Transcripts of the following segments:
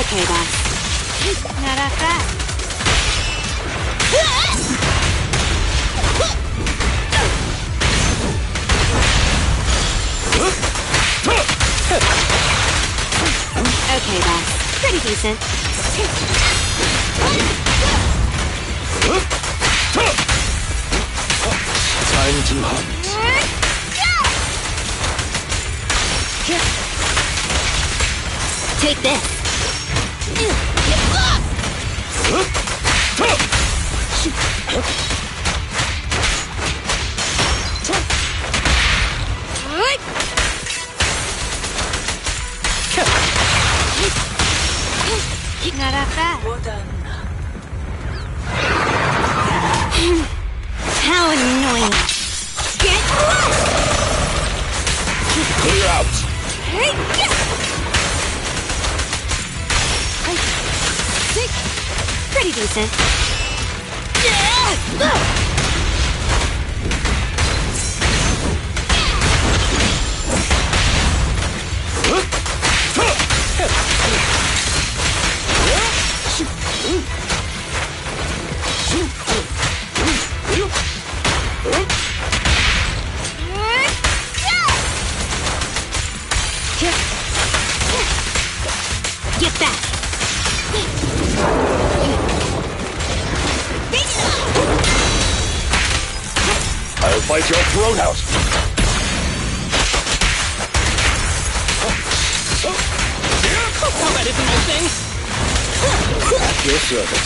Okay, boss. Not that fast. Okay, boss. Pretty decent. Time to hunt. Take this. Not that fast. How annoying. Get lost! Clear out. Pretty decent. Get back! I'll fight your throat out. That isn't my thing. At your service.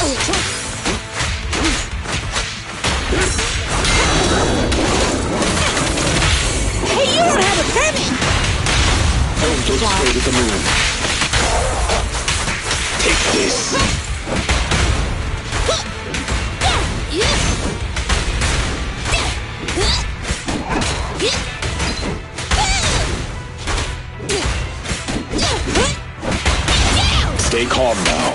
Hey, you don't have a permit! Don't go straight at the moon. Take this. Stay calm now.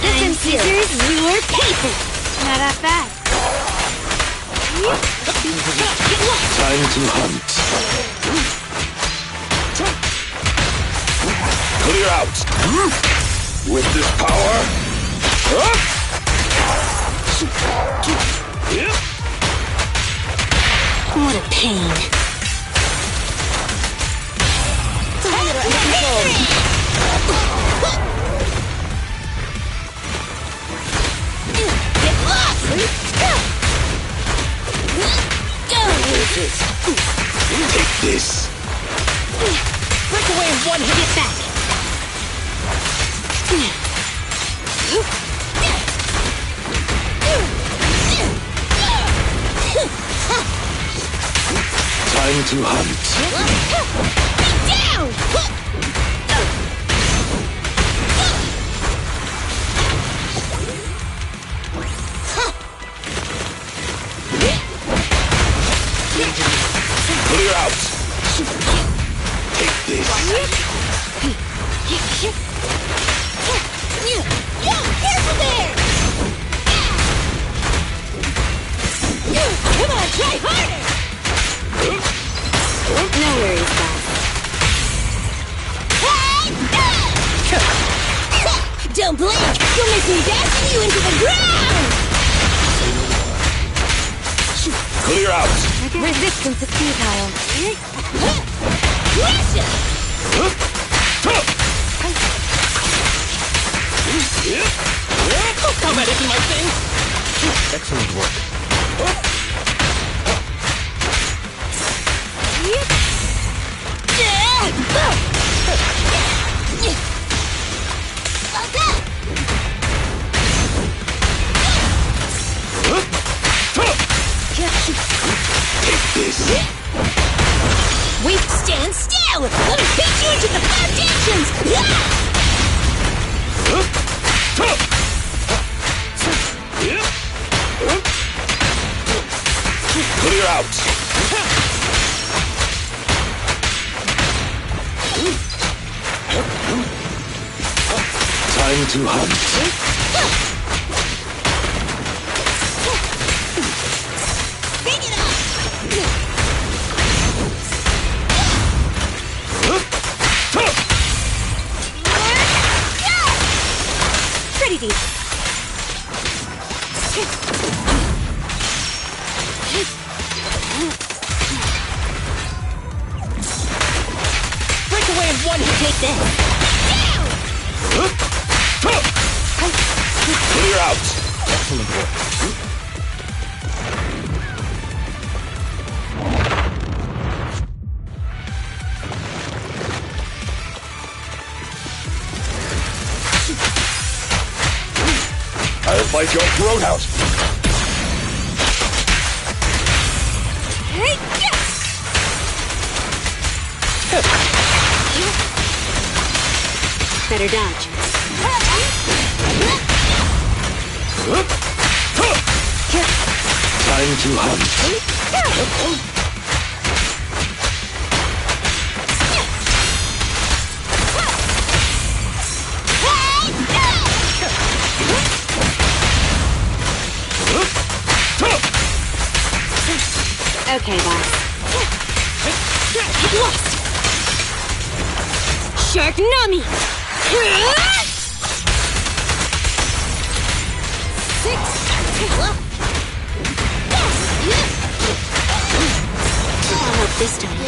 I'm serious. Your paper. Not that fast. Time to hunt. Clear out. With this power. What a pain. Take this. Break away in one hit. Get back. Time to hunt. Down! Clear out. Take this. Careful there! Come on, try harder! No worries, guys. Don't blink! You'll make me dash you into the ground! Clear out. Resistance is futile. Crush it! Combat isn't my thing. Excellent work. Take this. Wait, stand still! Let me beat you into the foundations! Clear out. Time to hunt. Break away in one hit. Take this. Clear out. Excellent work. I'll bite your throat out. Better dodge. Time to hunt. Okay, boss. Get lost! Shark Nami! 6! I'll help this time.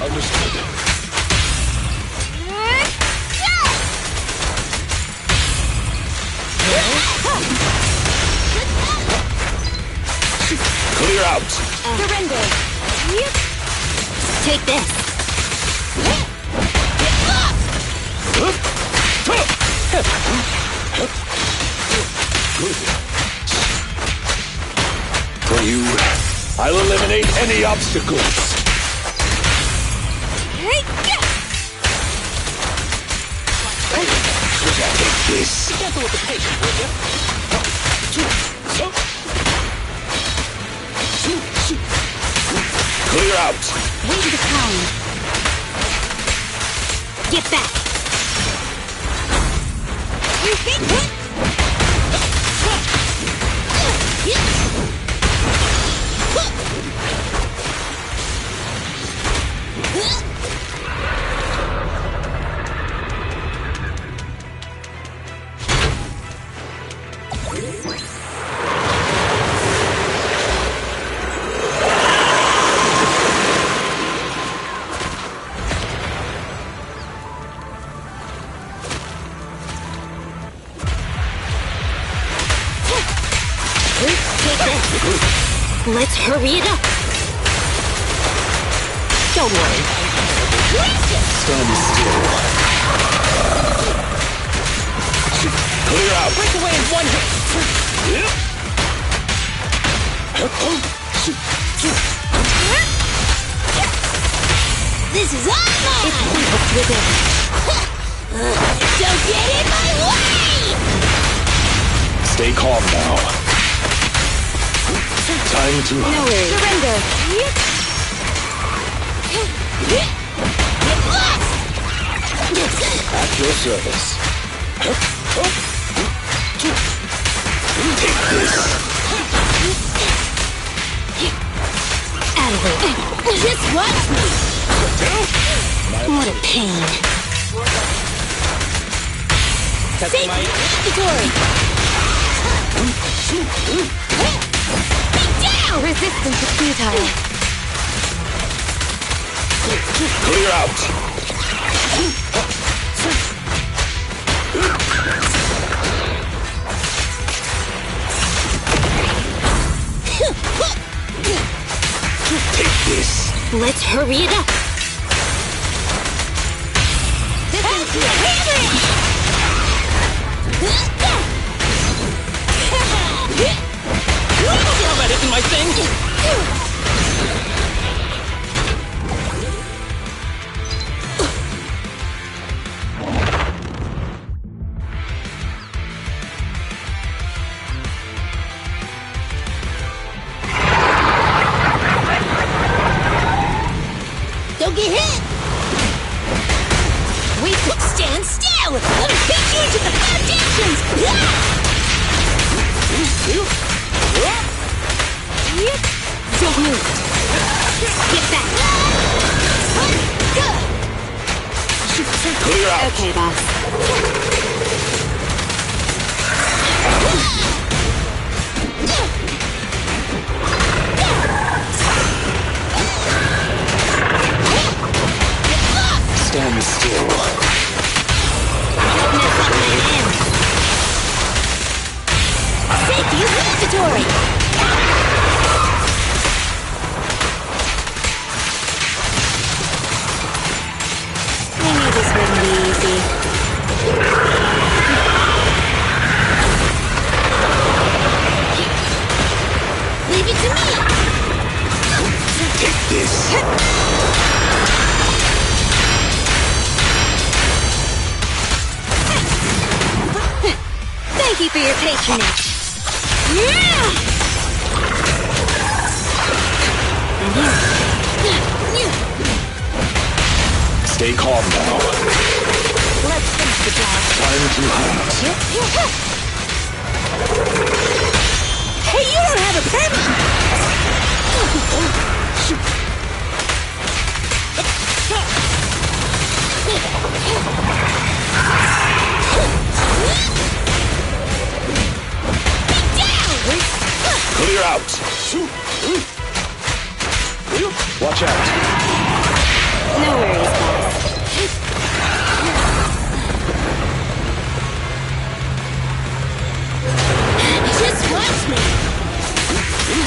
Understood. Clear out. Surrender. Take this. Good. For you, I'll eliminate any obstacles. Take this. Be gentle with the patient, will you? Clear out. Wait the pound. Get back. Let's hurry it up. Don't worry. Stand still. Clear out. Break away in one hit. This is awesome! It's pointless with it. Don't get in my way! Stay calm now. Time to No worries. Surrender. Get lost! at your service. Take this. Out of it. Just watch me. What a pain. Testing my... Victory. Be down! Resistance is futile. Clear out. Take this. Let's hurry it up. This is Combat isn't my thing. Don't get hit! We could stand still! Let me beat you into the foundations! Don't move! Get back! Clear out. Okay, boss. Thank you for your patronage. Stay calm now. Let's finish the job. Time to hunt. Hey, you don't have a permit! Clear out. Watch out. No worries, boss. Just watch me!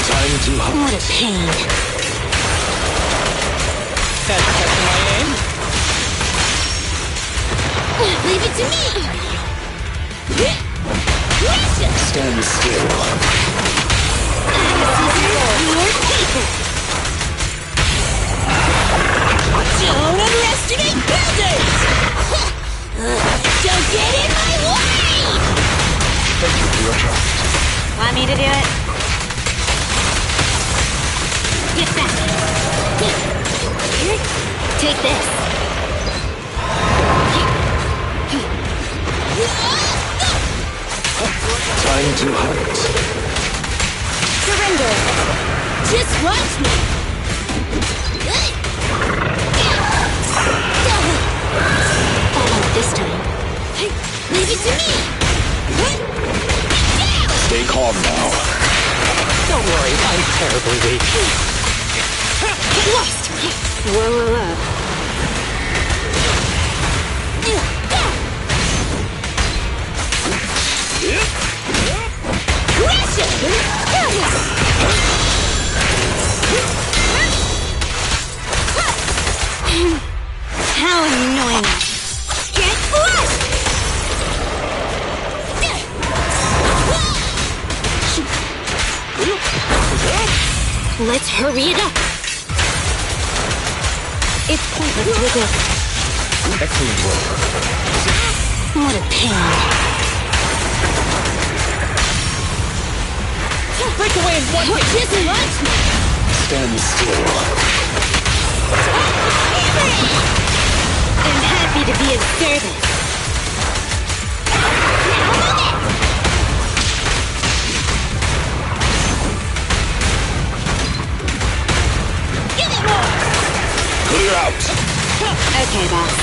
Time to hunt. What a pain. Testing my aim. Leave it to me! Stand still. Don't underestimate builders! Don't get in my way! Thank you for your trust. Want me to do it? Get back! Here, take this. Time to hunt. Surrender! Just watch me! How about this time? Leave it to me! Stay calm now. Don't worry, I'm terribly weak. Get lost! Whoa. How annoying! Get lost! Let's hurry it up! It's pointless to resist. Excellent work. What a pain. Break away in one hit. Just watch me! Stand still. I'm happy to be of service. Give it more! Clear out. Okay, boss.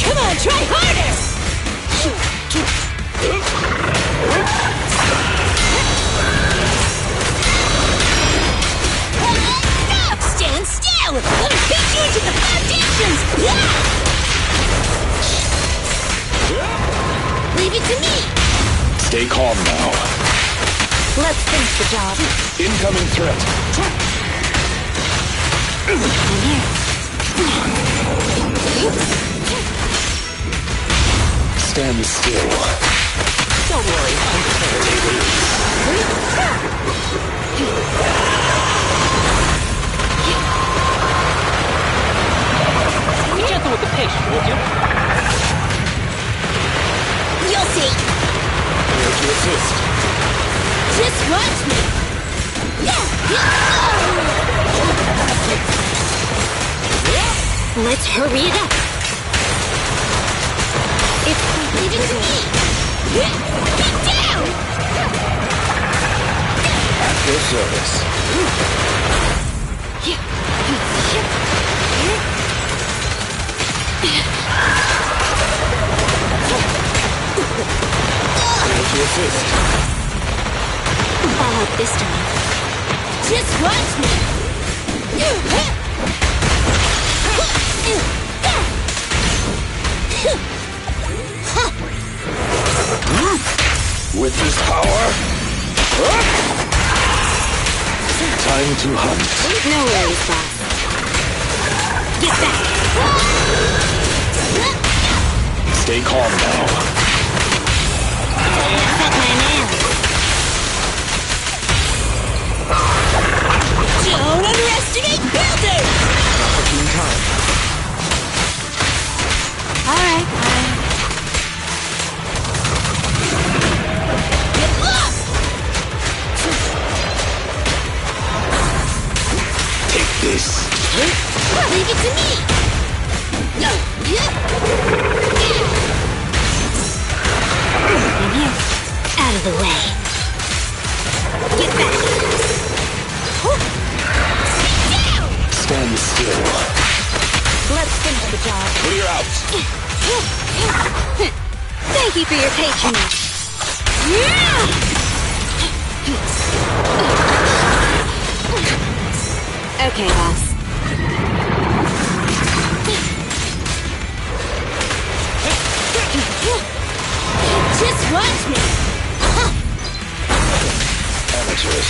Come on, try harder! Stand still! Let me beat you into the foundations! Leave it to me! Stay calm now. Let's finish the job. Incoming threat. I'm here. Stand still. Don't worry, I'm terribly weak. Be gentle with the patient, would you? You'll see. Here to assist. Just watch me. Let's hurry it up. It's leave it to me. Get down! At your service. Here to assist. I'll help this time. Just watch me. With this power, time to hunt. No worries, boss. Get back. Stay calm now. Cut my nails. Don't underestimate builders! Opportune time. All right. Leave it to me! In here. Out of the way. Get back! Get down! Stand still. Let's finish the job. Clear out. Thank you for your patronage. Okay, boss. Just watch me. Amateurs.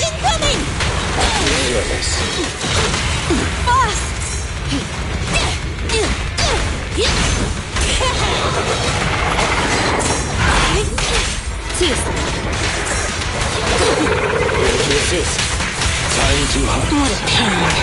Incoming! Yes. Boss! Seriously. Resist. Time to hunt. What a pain.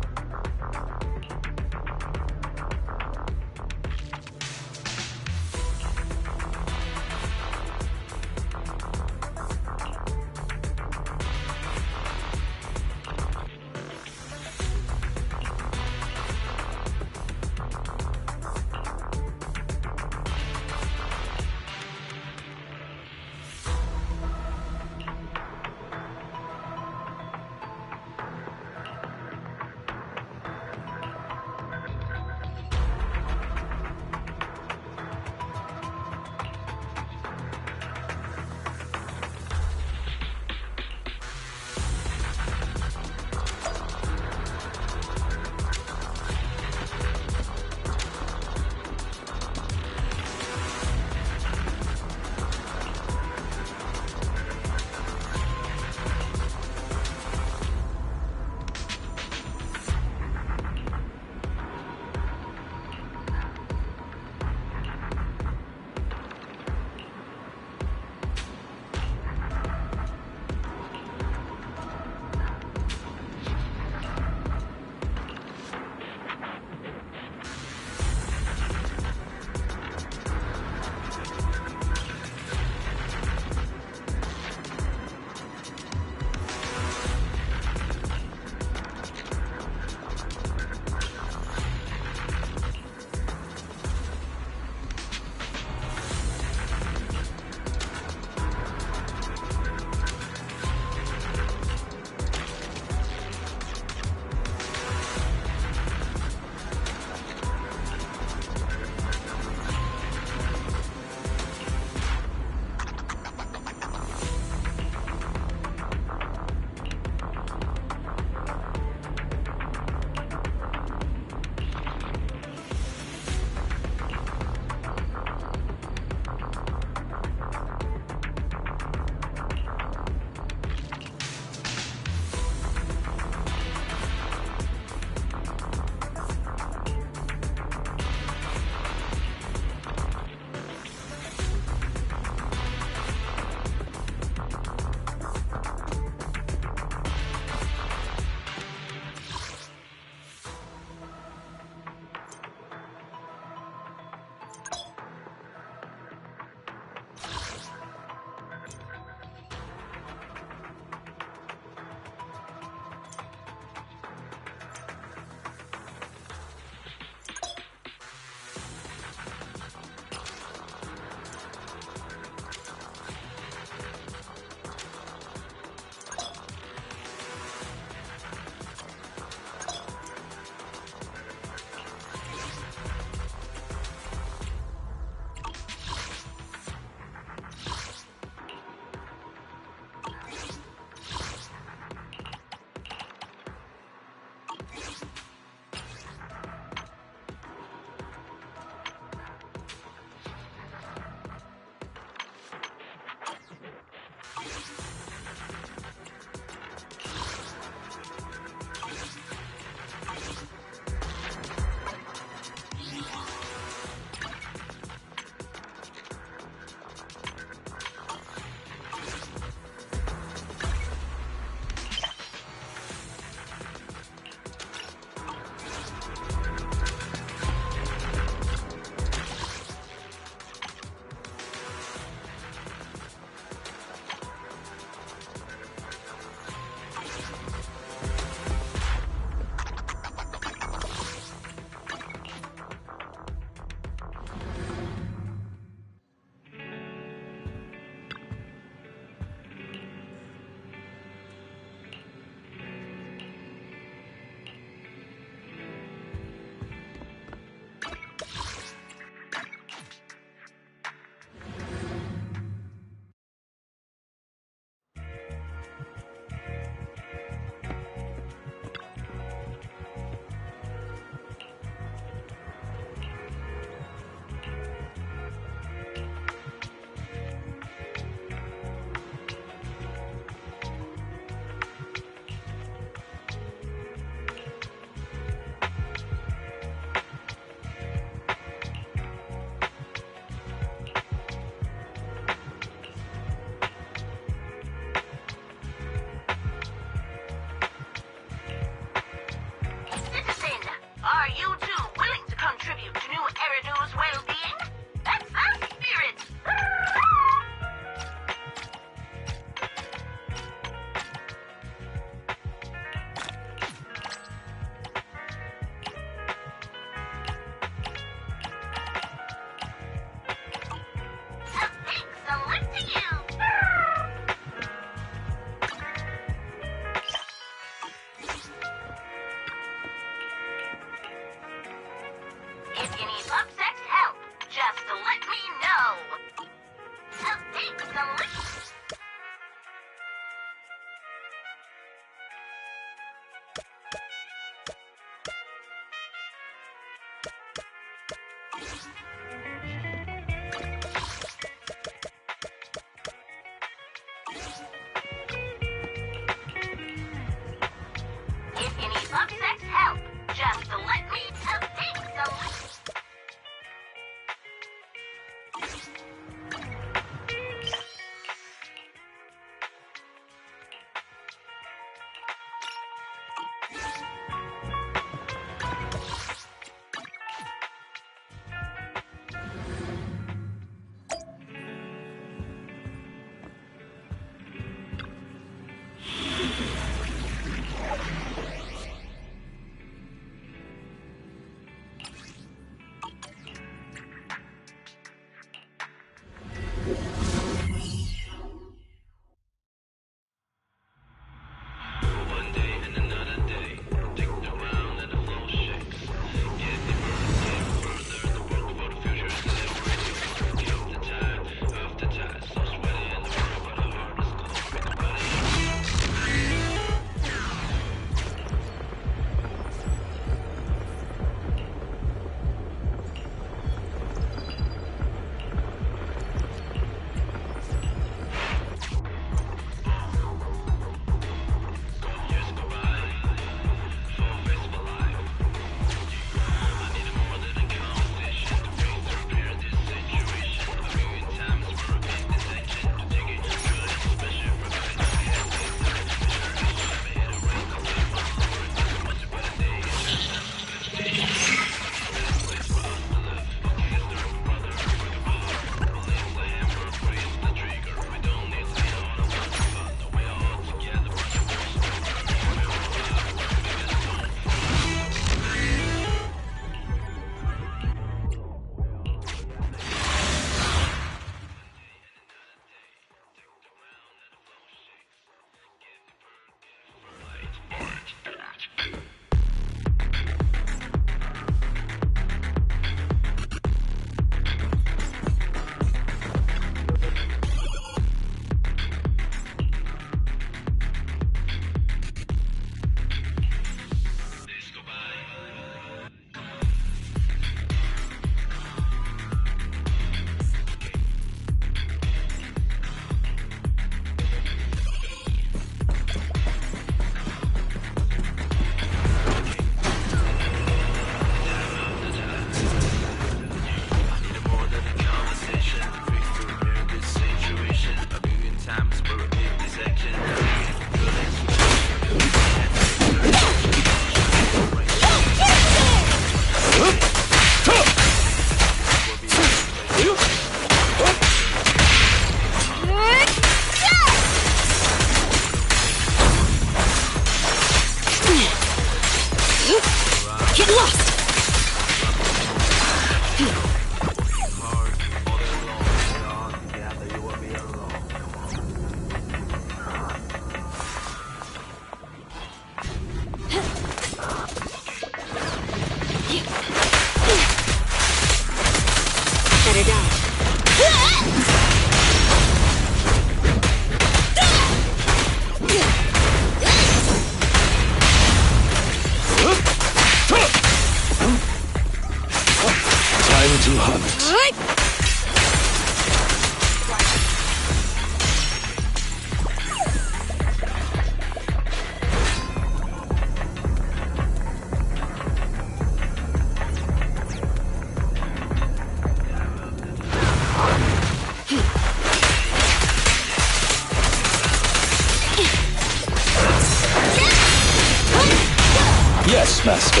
Yes, Master.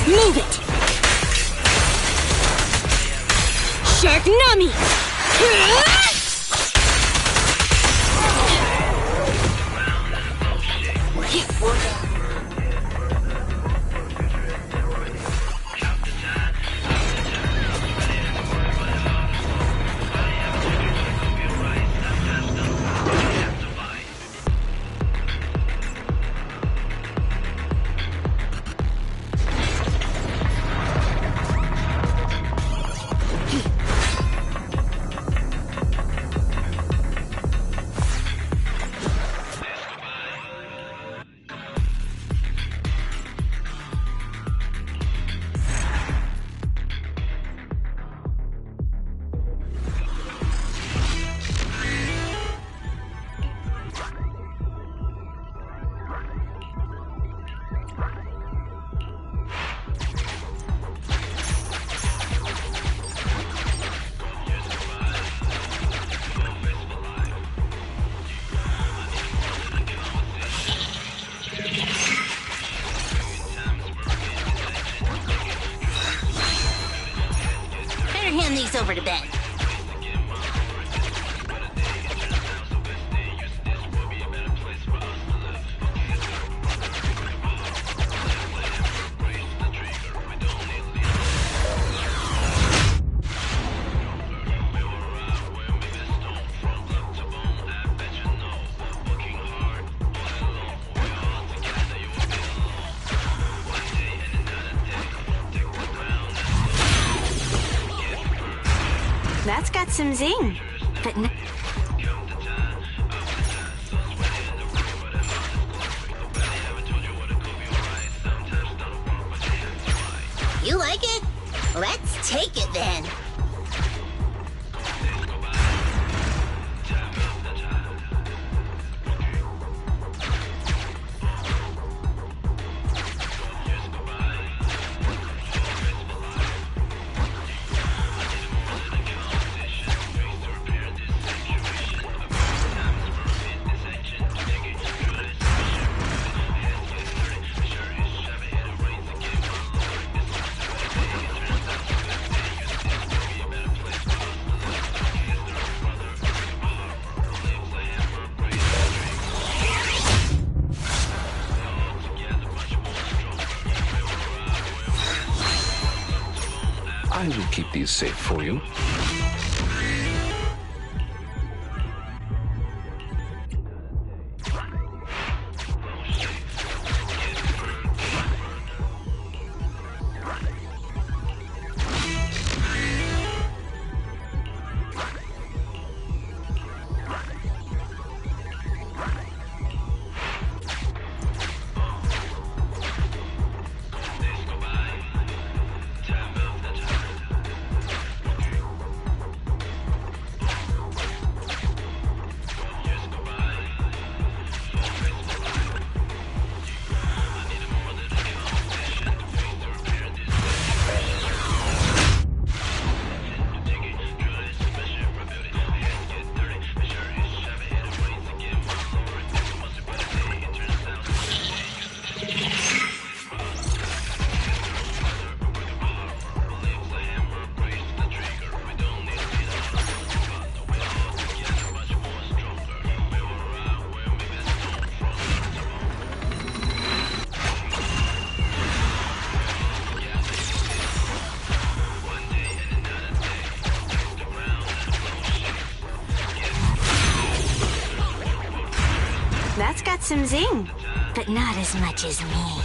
Move it! Shark Nami! Hand these over to Ben. some zing, but you like it? Let's take it then. I will keep these safe for you. That's got some zing, but not as much as me.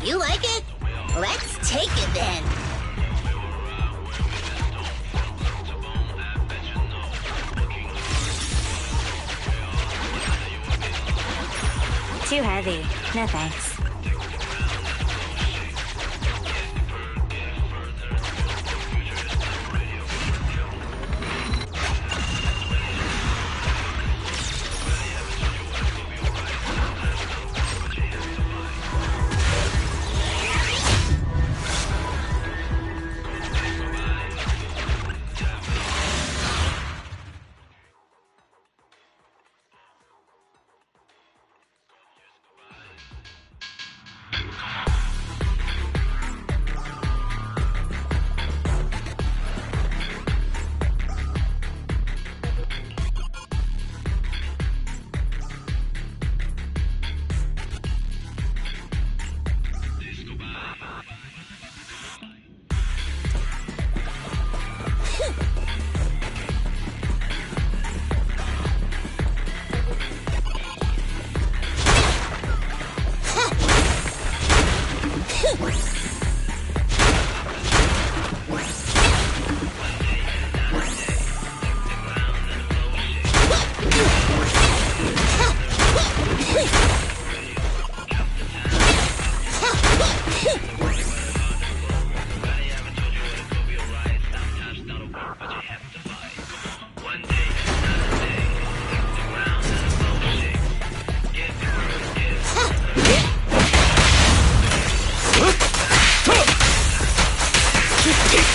You like it? Let's take it then. Too heavy. No thanks.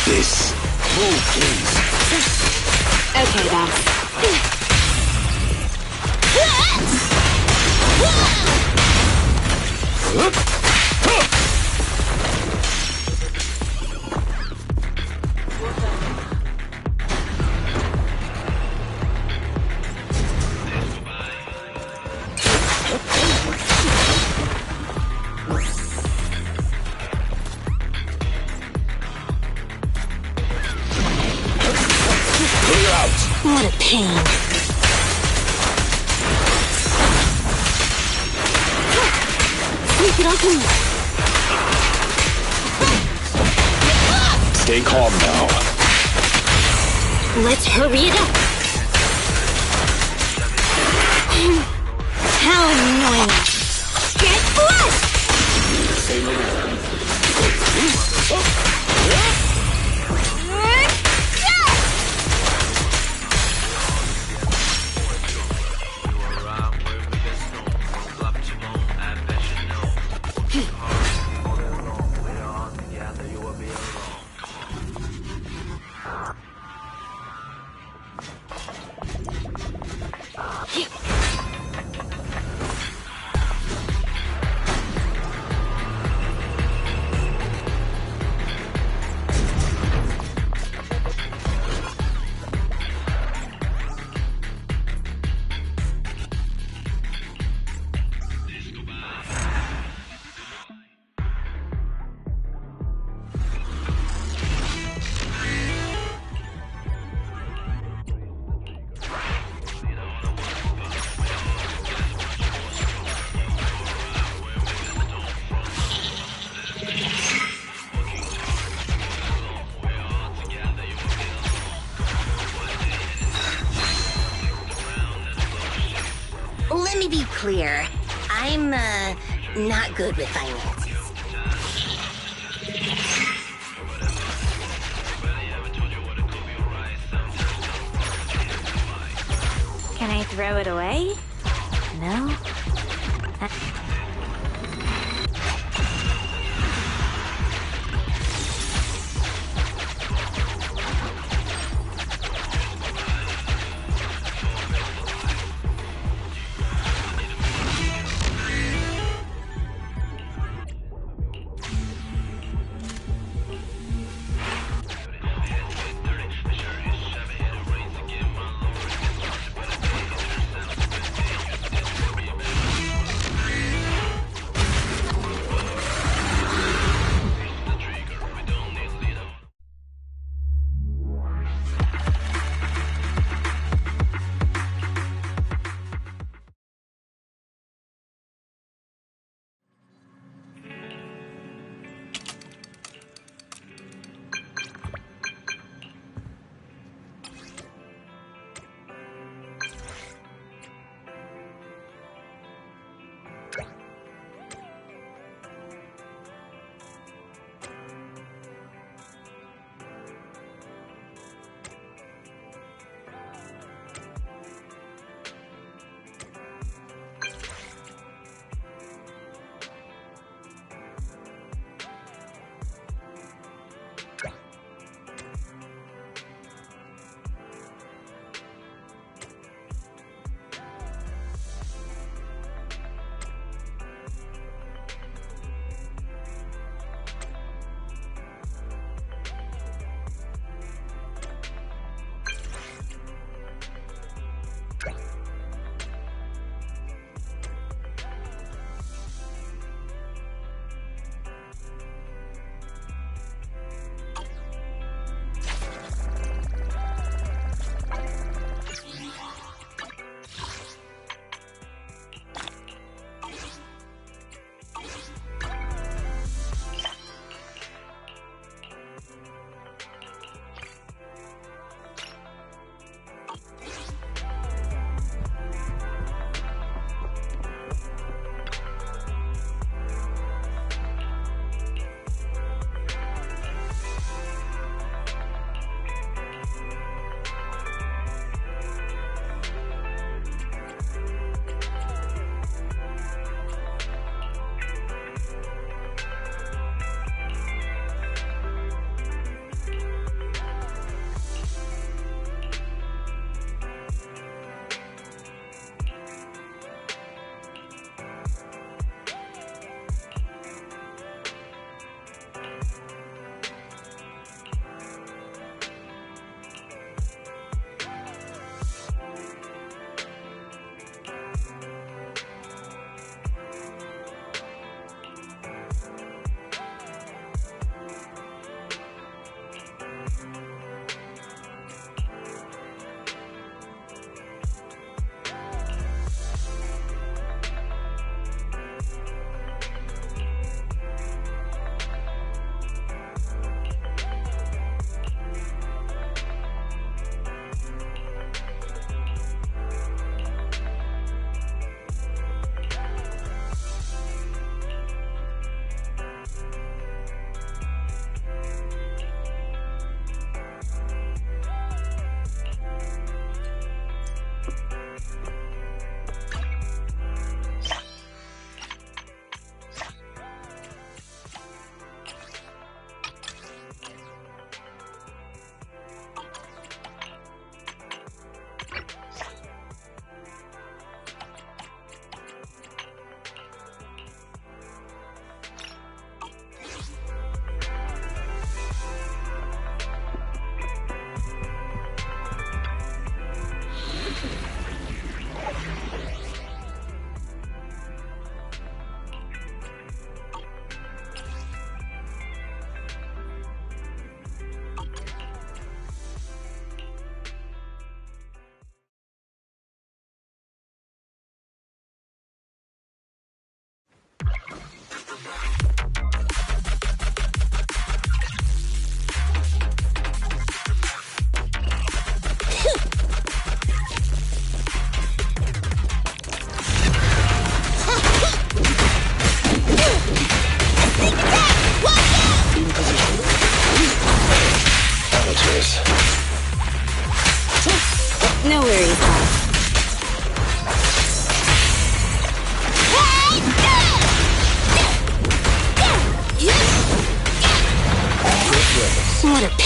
This. Move, please. What a pain. Sneak it off me. Stay calm now. Let's hurry it up. How annoying. Get flushed! Let me be clear. I'm, not good with finances. Can I throw it away? No?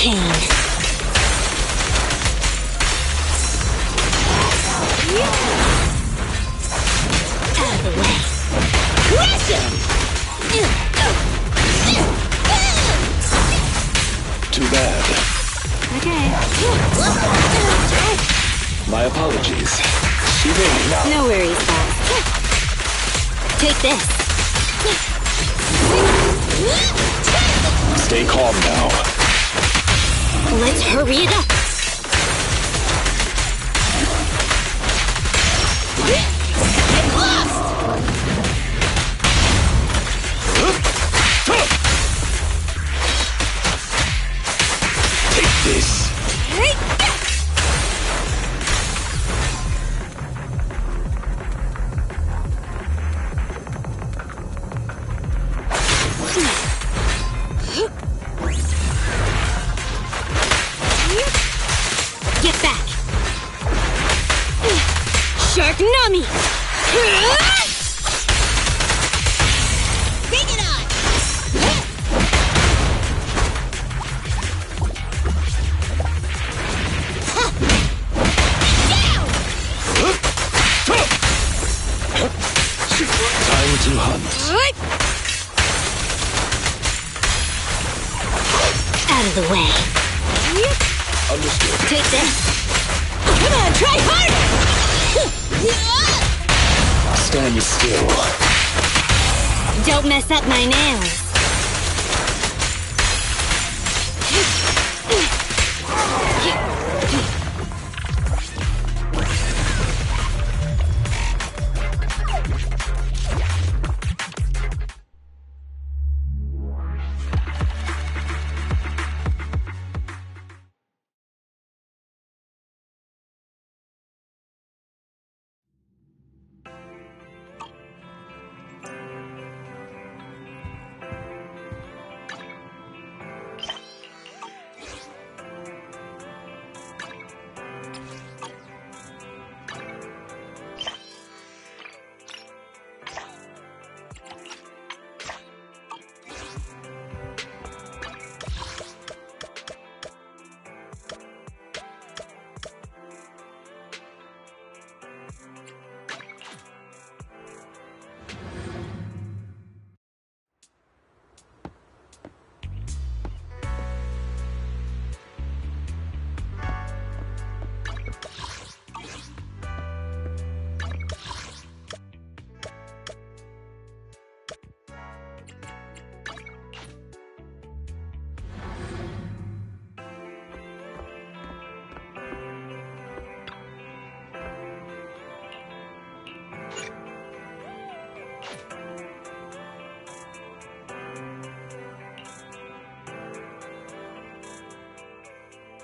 pain. Out of the way. Crush him! Too bad. Okay. My apologies. She may not. No worries, boss. Take this. Stay calm now. Let's hurry it up. Get lost! Take this. Get back! Shark Nami! Bring it on! Down! Time to hunt. Out of the way. Understood. Take this. Come on, try harder! Stand still. Don't mess up my nails.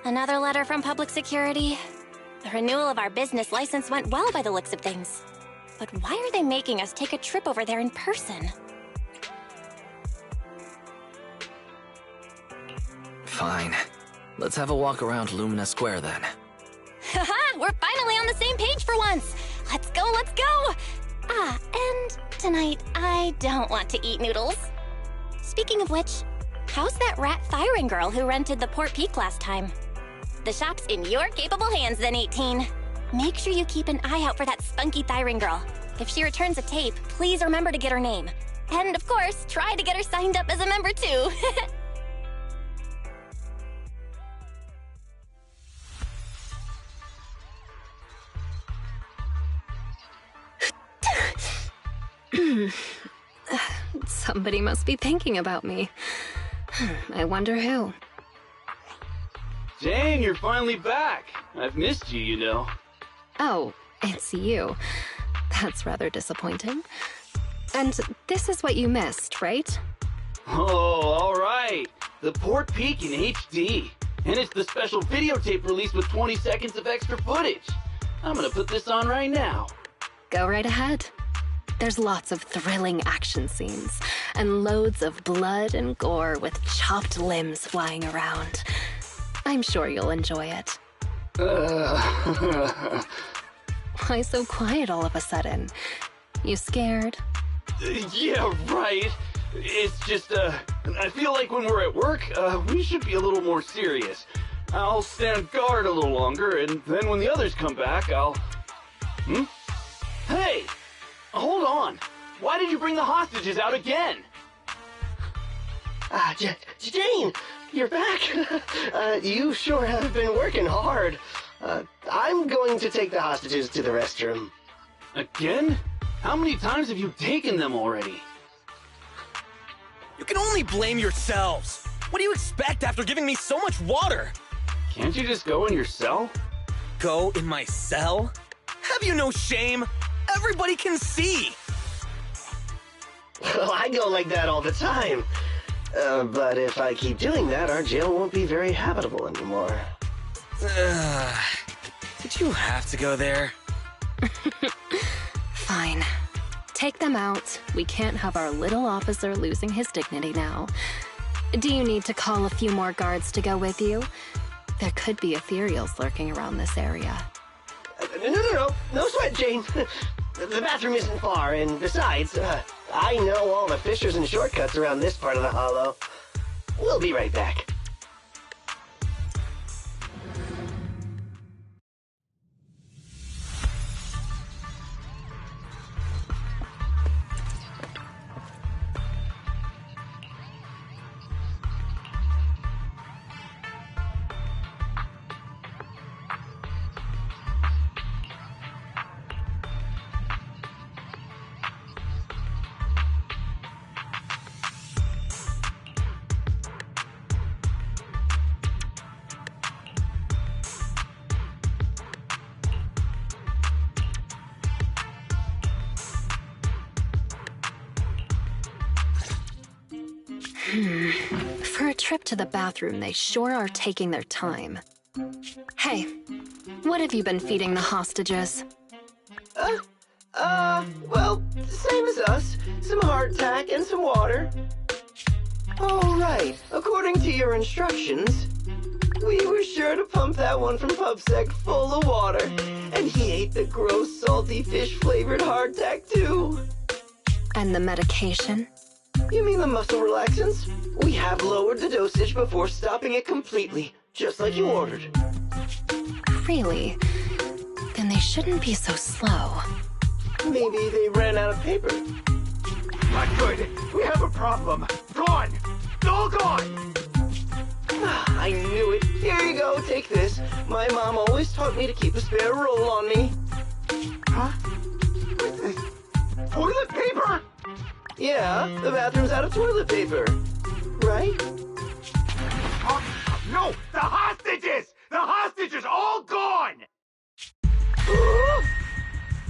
Another letter from public security. The renewal of our business license went well by the looks of things. But why are they making us take a trip over there in person? Fine. Let's have a walk around Lumina Square then. Haha, we're finally on the same page for once! Let's go, let's go! Ah, and tonight, I don't want to eat noodles. Speaking of which, how's that rat firing girl who rented the Port Peak last time? The shop's in your capable hands then, 18. Make sure you keep an eye out for that spunky thiring girl. If she returns a tape, please remember to get her name. And of course, try to get her signed up as a member too. Somebody must be thinking about me. I wonder who. Dang, you're finally back. I've missed you, you know. Oh, it's you. That's rather disappointing. And this is what you missed, right? Oh, all right. The Port Peak in HD. And it's the special videotape release with 20 seconds of extra footage. I'm gonna put this on right now. Go right ahead. There's lots of thrilling action scenes, and loads of blood and gore with chopped limbs flying around. I'm sure you'll enjoy it. Why so quiet all of a sudden? You scared? Yeah, right. It's just, I feel like when we're at work, we should be a little more serious. I'll stand guard a little longer, and then when the others come back, I'll... Hey! Hold on! Why did you bring the hostages out again? Jane! You're back! You sure have been working hard. I'm going to take the hostages to the restroom. Again? How many times have you taken them already? You can only blame yourselves. What do you expect after giving me so much water? Can't you just go in your cell? Go in my cell? Have you no shame? Everybody can see. Well, I go like that all the time. But if I keep doing that, our jail won't be very habitable anymore. Did you have to go there? Fine. Take them out. We can't have our little officer losing his dignity now. Do you need to call a few more guards to go with you? There could be ethereals lurking around this area. No sweat, Jane. The bathroom isn't far, and besides, I know all the fissures and shortcuts around this part of the hollow. We'll be right back. For a trip to the bathroom, they sure are taking their time. Hey, what have you been feeding the hostages? Well, same as us. Some hardtack and some water. Oh, right. According to your instructions, we were sure to pump that one from PubSec full of water. And he ate the gross, salty, fish-flavored hardtack, too. And the medication? You mean the muscle relaxants? We have lowered the dosage before stopping it completely, just like you ordered. Really? Then they shouldn't be so slow. Maybe they ran out of paper. Not good. We have a problem. Gone. All gone. I knew it. Here you go, take this. My mom always taught me to keep a spare roll on me. Huh? What's this? Toilet paper? Yeah, the bathroom's out of toilet paper. Right? No! The hostages! The hostages all gone!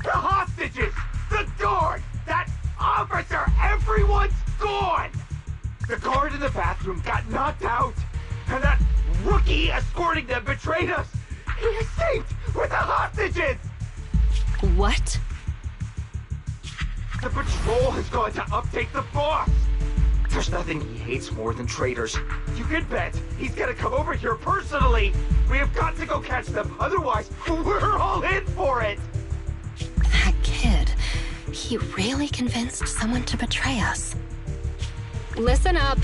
The hostages! The guard! That officer! Everyone's gone! The guard in the bathroom got knocked out, and that rookie escorting them betrayed us! He escaped with the hostages! What? The patrol has gone to update the boss! There's nothing he hates more than traitors. You can bet he's gonna come over here personally! We have got to go catch them, otherwise we're all in for it! That kid, he really convinced someone to betray us. Listen up.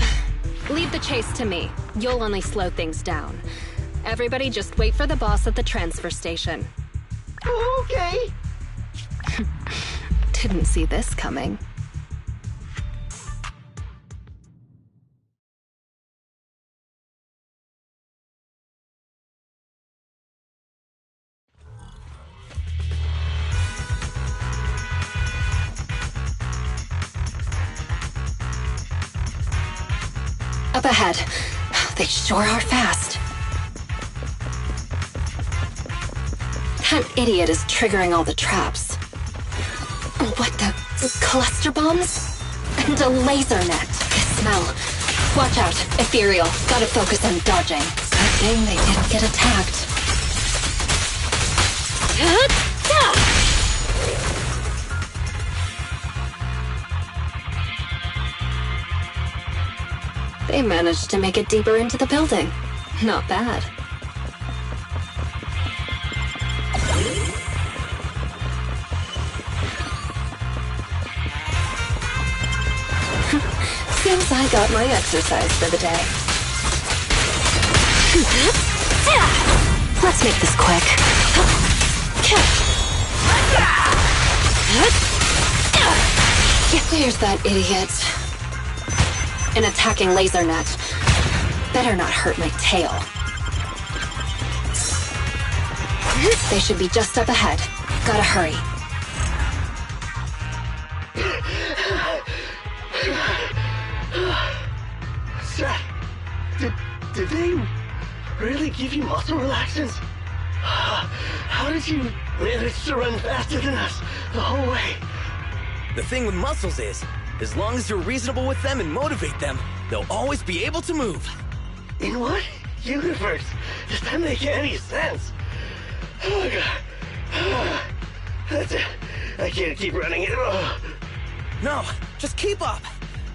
Leave the chase to me. You'll only slow things down. Everybody just wait for the boss at the transfer station. Okay. Didn't see this coming. Up ahead. They sure are fast. That idiot is triggering all the traps. What the? Cluster bombs? And a laser net. The smell. Watch out. Ethereal. Gotta focus on dodging. Good thing they didn't get attacked. They managed to make it deeper into the building. Not bad. Seems I got my exercise for the day. Let's make this quick. There's that idiot. An attacking laser net. Better not hurt my tail. They should be just up ahead. Gotta hurry. Did they really give you muscle relaxants? How did you manage to run faster than us the whole way? The thing with muscles is, as long as you're reasonable with them and motivate them, they'll always be able to move. In what universe does that make any sense? Oh, God. That's it. I can't keep running it. No, just keep up.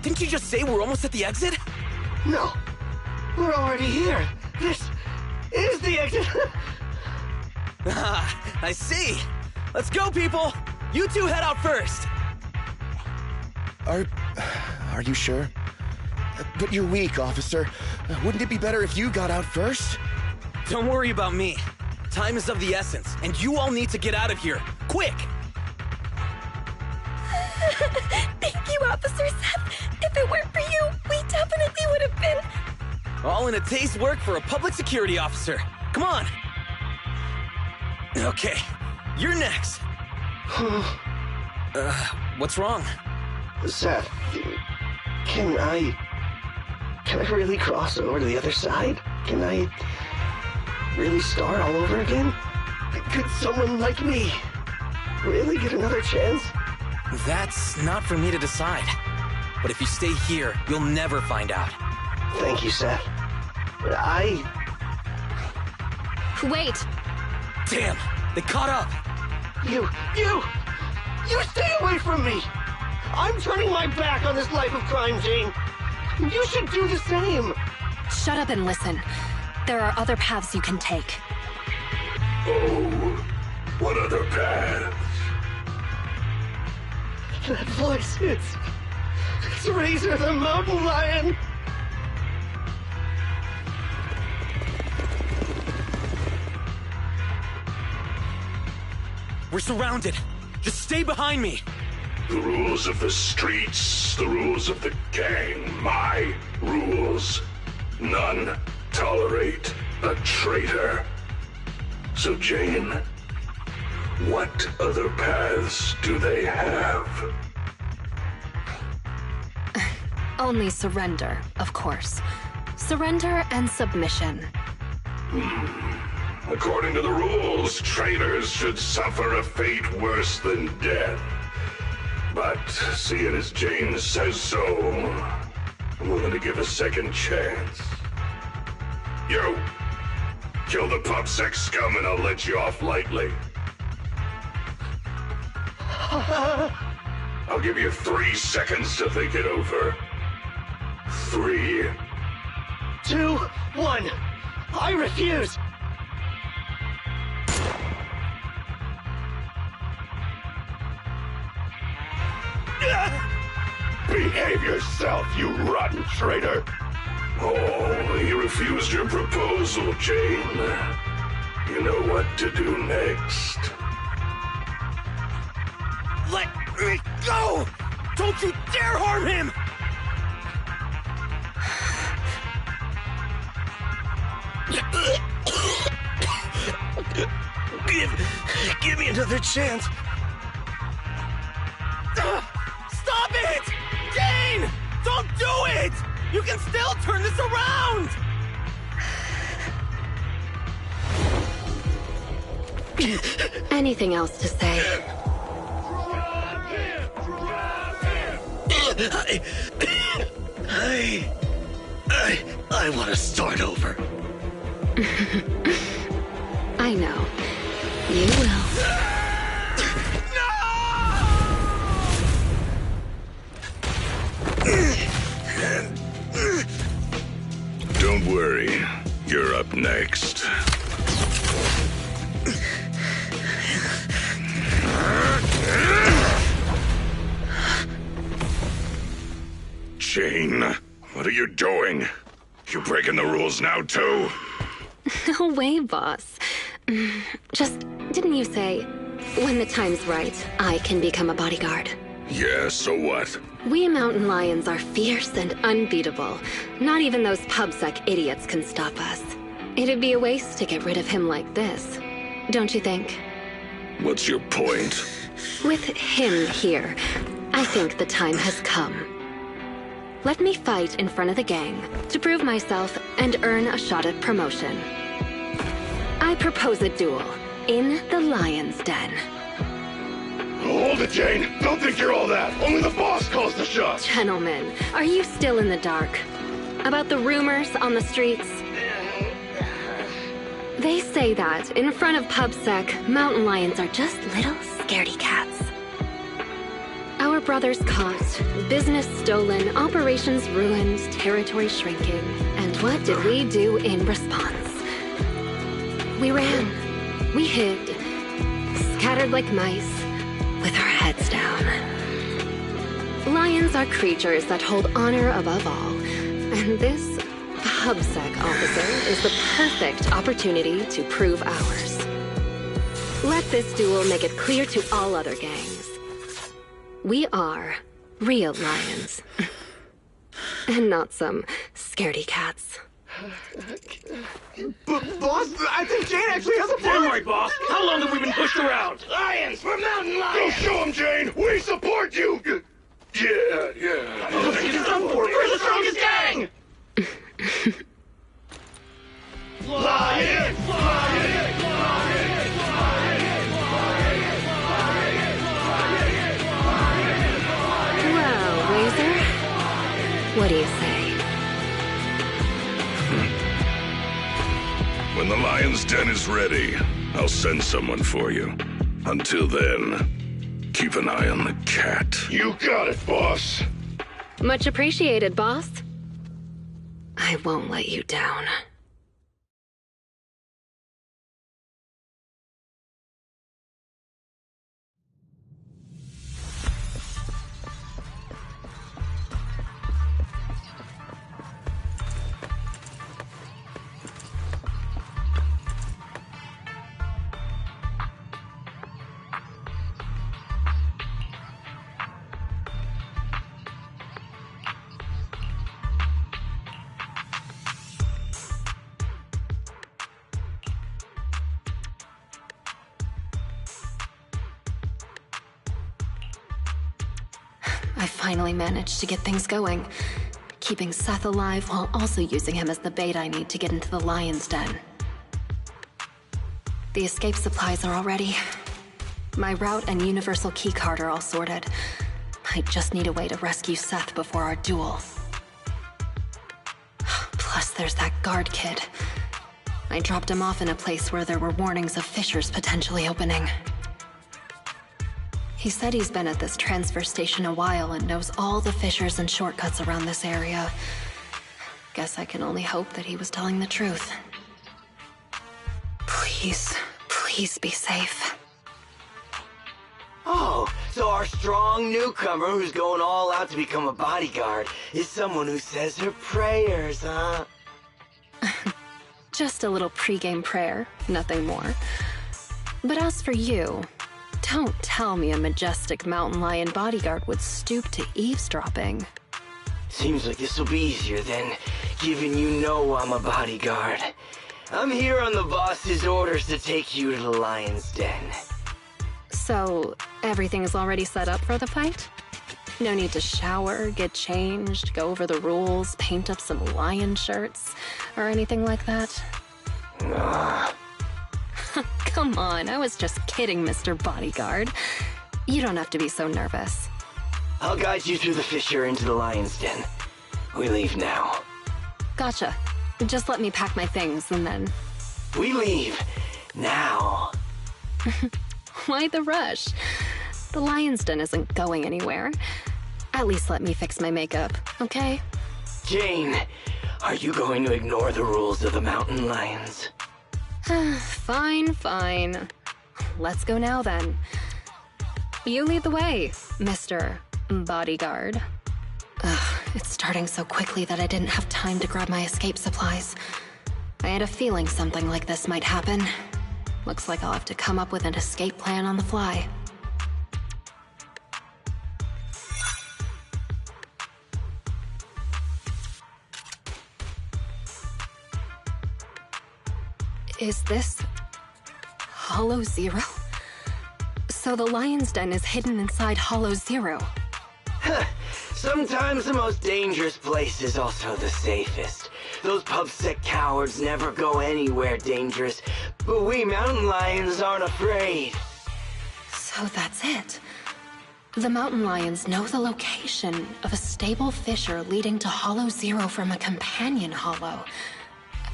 Didn't you just say we're almost at the exit? No. We're already here. This is the exit. Ah, I see. Let's go, people. You two head out first. Are you sure? But you're weak, officer. Wouldn't it be better if you got out first? Don't worry about me. Time is of the essence, and you all need to get out of here. Quick! Thank you, Officer Seth. If it weren't for you, we definitely would have been... All in a day's work for a public security officer. Come on! Okay, you're next. What's wrong? Seth, can I really cross over to the other side? Can I really start all over again? Could someone like me really get another chance? That's not for me to decide. But if you stay here, you'll never find out. Thank you, Seth. Wait! Damn, they caught up. You stay away from me! I'm turning my back on this life of crime, Jane. You should do the same. Shut up and listen. There are other paths you can take. Oh, what other paths? That voice, it's Razor the Mountain Lion. We're surrounded. Just stay behind me. The rules of the streets, the rules of the gang, my rules. None tolerate a traitor. So, Jane, what other paths do they have? Only surrender, of course. Surrender and submission. According to the rules, traitors should suffer a fate worse than death. But seeing as Jane says so, I'm willing to give a second chance. You! Kill the PubSec scum and I'll let you off lightly. I'll give you 3 seconds to think it over. 3, 2, 1. I refuse. Behave yourself, you rotten traitor! Oh, you refused your proposal, Jane. You know what to do next. Let me go! Don't you dare harm him! Give me another chance. Stop it! Jane! Don't do it! You can still turn this around! Anything else to say? I want to start over. I know. You will. Don't worry, you're up next. Jane, what are you doing? You breaking the rules now, too? No way, boss. Just, didn't you say, when the time's right, I can become a bodyguard? Yeah, so what? We mountain lions are fierce and unbeatable. Not even those pubsec idiots can stop us. It'd be a waste to get rid of him like this, don't you think? What's your point? With him here, I think the time has come. Let me fight in front of the gang to prove myself and earn a shot at promotion. I propose a duel in the lion's den. Hold it, Jane. Don't think you're all that. Only the boss calls the shots. Gentlemen, are you still in the dark? About the rumors on the streets? They say that in front of PubSec, mountain lions are just little scaredy cats. Our brothers caught, business stolen, operations ruined, territory shrinking. And what did we do in response? We ran. We hid. Scattered like mice, with our heads down. Lions are creatures that hold honor above all. And this PubSec officer is the perfect opportunity to prove ours. Let this duel make it clear to all other gangs. We are real lions. And not some scaredy cats. Boss, I think Jane actually has a point. Don't worry, boss. How long have we been pushed around? Lions, we're mountain Go lions. show him, Jane. We support you. Yeah. It's done for. We're the strongest gang. Lions, Well, Razor, what do you say? When the lion's den is ready, I'll send someone for you. Until then, keep an eye on the cat. You got it, boss. Much appreciated, boss. I won't let you down. I finally managed to get things going, keeping Seth alive while also using him as the bait I need to get into the lion's den. The escape supplies are all ready. My route and universal keycard are all sorted. I just need a way to rescue Seth before our duel. Plus, there's that guard kid. I dropped him off in a place where there were warnings of fissures potentially opening. He said he's been at this transfer station a while and knows all the fissures and shortcuts around this area. Guess I can only hope that he was telling the truth. Please be safe. Oh, so our strong newcomer who's going all out to become a bodyguard is someone who says her prayers, huh? Just a little pregame prayer, nothing more. But as for you, don't tell me a majestic mountain lion bodyguard would stoop to eavesdropping. Seems like this will be easier then, given you know I'm a bodyguard. I'm here on the boss's orders to take you to the lion's den. So, everything's already set up for the fight? No need to shower, get changed, go over the rules, paint up some lion shirts, or anything like that? Come on, I was just kidding, Mr. Bodyguard. You don't have to be so nervous. I'll guide you through the fissure into the lion's den. We leave now. Gotcha. Just let me pack my things and then... We leave now. Why the rush? The lion's den isn't going anywhere. At least let me fix my makeup, okay? Jane, are you going to ignore the rules of the mountain lions? Fine. Let's go now then. You lead the way, Mr. Bodyguard. Ugh, It's starting so quickly that I didn't have time to grab my escape supplies. I had a feeling something like this might happen. Looks like I'll have to come up with an escape plan on the fly. Is this Hollow Zero? So the lion's den is hidden inside Hollow Zero. Sometimes the most dangerous place is also the safest. Those pubsec cowards never go anywhere dangerous, but we mountain lions aren't afraid. So that's it. The mountain lions know the location of a stable fissure leading to Hollow Zero from a companion hollow.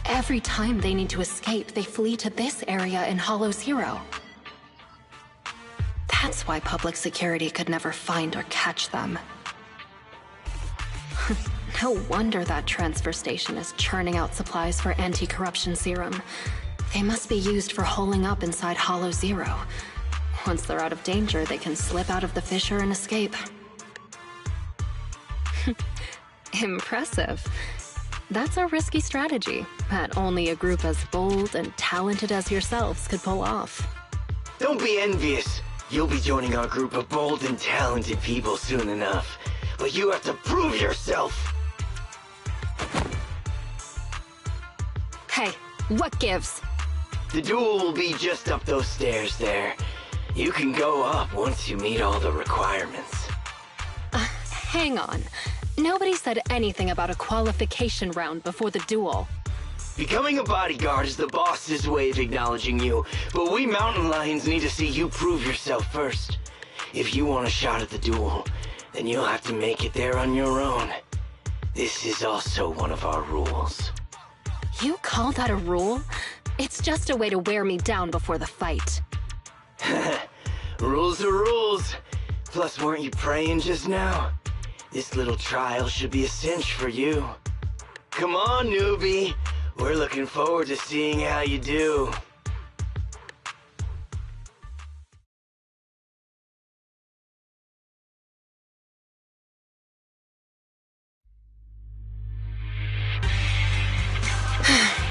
Every time they need to escape, they flee to this area in Hollow Zero. That's why public security could never find or catch them. No wonder that transfer station is churning out supplies for anti-corruption serum. They must be used for holing up inside Hollow Zero. Once they're out of danger, they can slip out of the fissure and escape. Impressive. That's a risky strategy that only a group as bold and talented as yourselves could pull off. Don't be envious. You'll be joining our group of bold and talented people soon enough. But you have to prove yourself. Hey, what gives? The duel will be just up those stairs there. You can go up once you meet all the requirements. Hang on. Nobody said anything about a qualification round before the duel. Becoming a bodyguard is the boss's way of acknowledging you, but we mountain lions need to see you prove yourself first. If you want a shot at the duel, then you'll have to make it there on your own. This is also one of our rules. You call that a rule? It's just a way to wear me down before the fight. Rules are rules. Plus, weren't you praying just now? This little trial should be a cinch for you. Come on, newbie. We're looking forward to seeing how you do.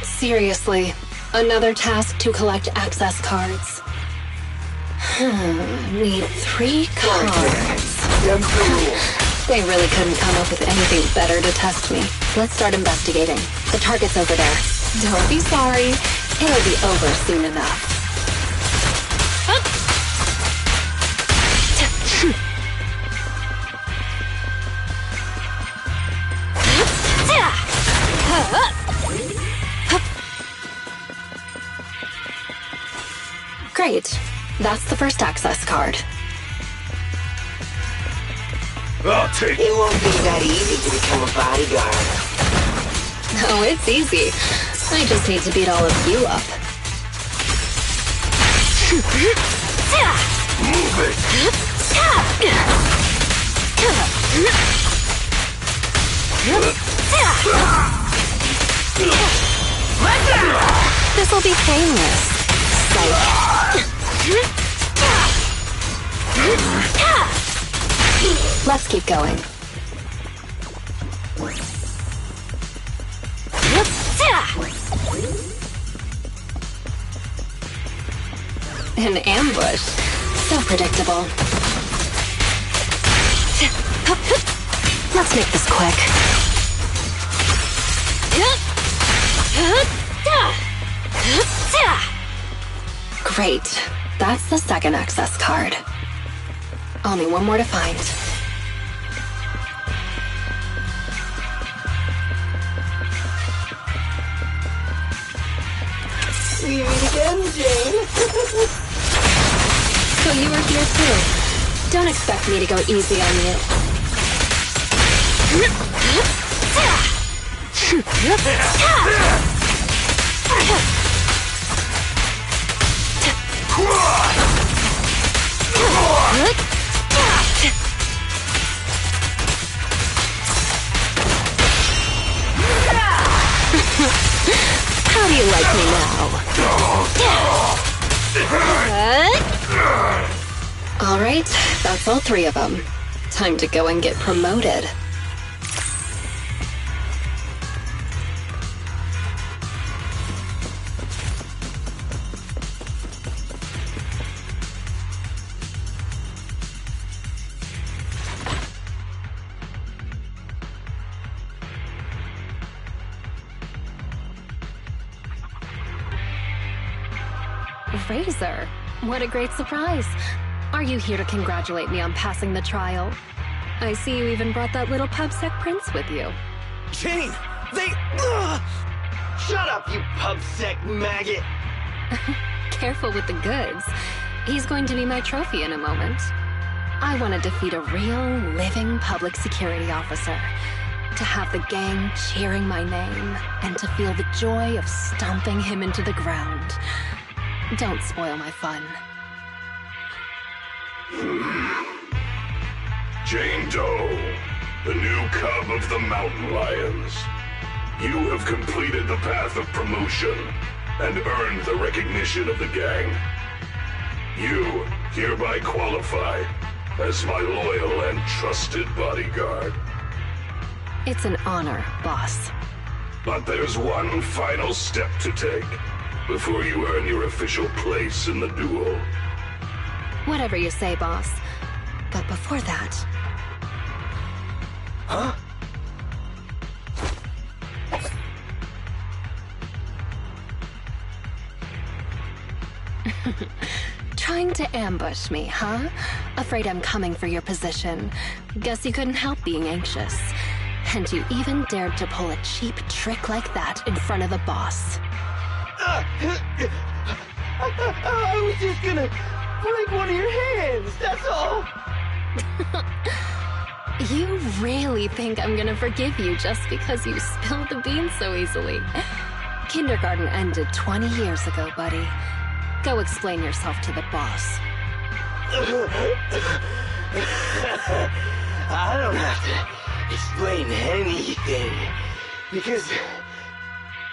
Seriously, another task to collect access cards. Need 3 cards. That's the rule. They really couldn't come up with anything better to test me. Let's start investigating. The target's over there. Don't be sorry. It'll be over soon enough. Great. That's the first access card. I'll take It won't be that easy to become a bodyguard. Oh, it's easy. I just need to beat all of you up. Move it! This'll be painless. Let's keep going. An ambush. So predictable. Let's make this quick. Great. That's the second access card. Only one more to find. We meet again, Jane. So you were here too. Don't expect me to go easy on you. How do you like me now? All right, that's all 3 of them. Time to go and get promoted. Fraser, what a great surprise. Are you here to congratulate me on passing the trial? I see you even brought that little pubsec prince with you. Jane! They... Shut up, you pubsec maggot! Careful with the goods. He's going to be my trophy in a moment. I want to defeat a real, living public security officer. To have the gang cheering my name, and to feel the joy of stomping him into the ground. Don't spoil my fun. Jane Doe, the new cub of the Mountain Lions. You have completed the path of promotion and earned the recognition of the gang. You hereby qualify as my loyal and trusted bodyguard. It's an honor, boss. But there's one final step to take before you earn your official place in the duel. Whatever you say, boss. But before that... Huh? Trying to ambush me, huh? Afraid I'm coming for your position. Guess you couldn't help being anxious. And you even dared to pull a cheap trick like that in front of the boss. I was just gonna break one of your hands, that's all! You really think I'm gonna forgive you just because you spilled the beans so easily? Kindergarten ended 20 years ago, buddy. Go explain yourself to the boss. I don't have to explain anything, because...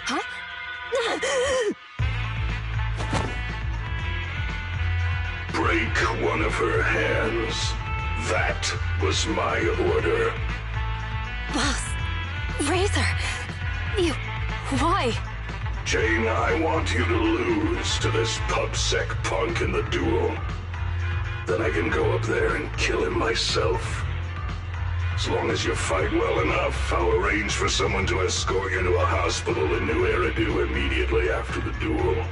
Huh? Break one of her hands. That was my order. Boss! Razor! You... Why? Jane, I want you to lose to this pubsec punk in the duel. Then I can go up there and kill him myself. As long as you fight well enough, I'll arrange for someone to escort you to a hospital in New Eridu immediately after the duel.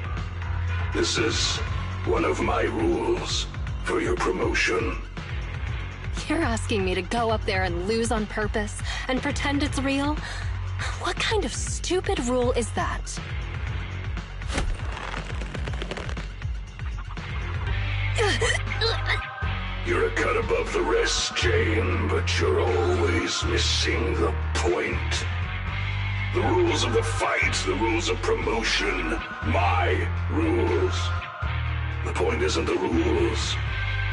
This is one of my rules for your promotion. You're asking me to go up there and lose on purpose and pretend it's real? What kind of stupid rule is that? You're a cut above the rest, Jane, but you're always missing the point. The rules of the fight, the rules of promotion, my rules. The point isn't the rules,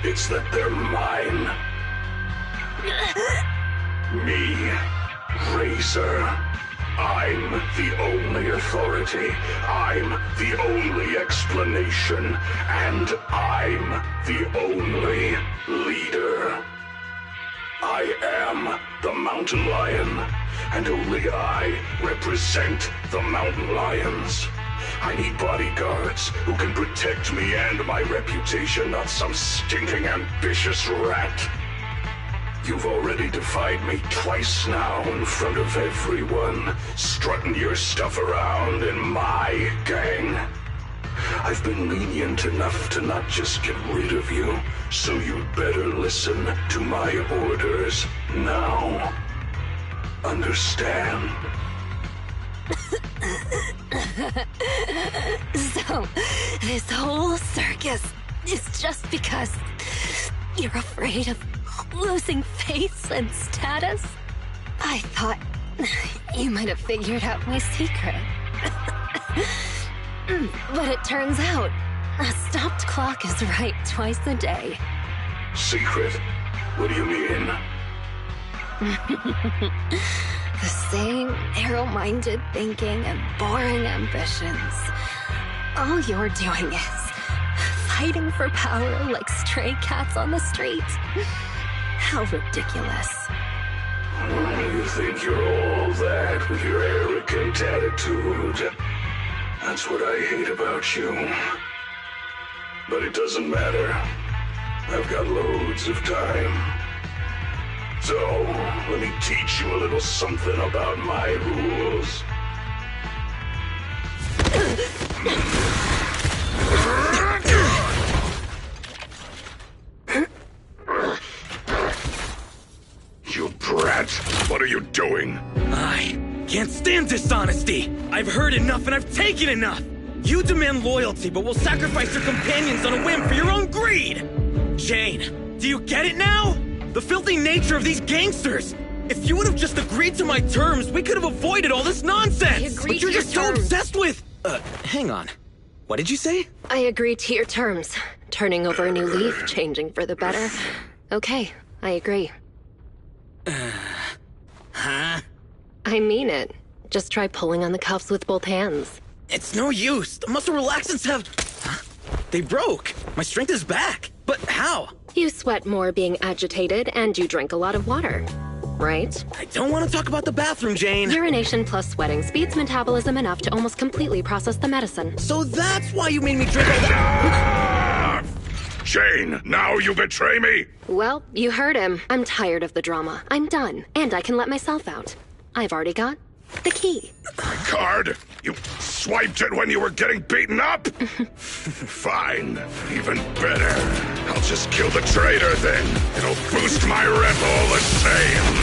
it's that they're mine. Me, Razor. I'm the only authority. I'm the only explanation. And I'm the only leader. I am the Mountain Lion, and only I represent the Mountain Lions. I need bodyguards who can protect me and my reputation, not some stinking ambitious rat. You've already defied me twice now in front of everyone, strutting your stuff around in my gang. I've been lenient enough to not just get rid of you, so you'd better listen to my orders now. Understand? So, this whole circus is just because you're afraid of losing face and status? I thought you might have figured out my secret. But it turns out, a stopped clock is right twice a day. Secret? What do you mean? The same narrow-minded thinking and boring ambitions. All you're doing is fighting for power like stray cats on the street. How ridiculous. You think you're all that with your arrogant attitude. That's what I hate about you. But it doesn't matter. I've got loads of time. So, let me teach you a little something about my rules. that? What are you doing? I can't stand dishonesty. I've heard enough and I've taken enough. You demand loyalty, but will sacrifice your companions on a whim for your own greed. Jane, do you get it now? The filthy nature of these gangsters. If you would have just agreed to my terms, we could have avoided all this nonsense. But you're just so obsessed with... hang on. What did you say? I agree to your terms. Turning over a new leaf, changing for the better. Okay, I agree. Huh? I mean it. Just try pulling on the cuffs with both hands. It's no use. The muscle relaxants have... Huh? They broke. My strength is back. But how? You sweat more being agitated, and you drink a lot of water. Right? I don't want to talk about the bathroom, Jane. Urination plus sweating speeds metabolism enough to almost completely process the medicine. So that's why you made me drink all that... Jane, now you betray me? Well, you heard him. I'm tired of the drama. I'm done, and I can let myself out. I've already got the key. My card? You swiped it when you were getting beaten up? Fine. Even better. I'll just kill the traitor then. It'll boost my rep all the same.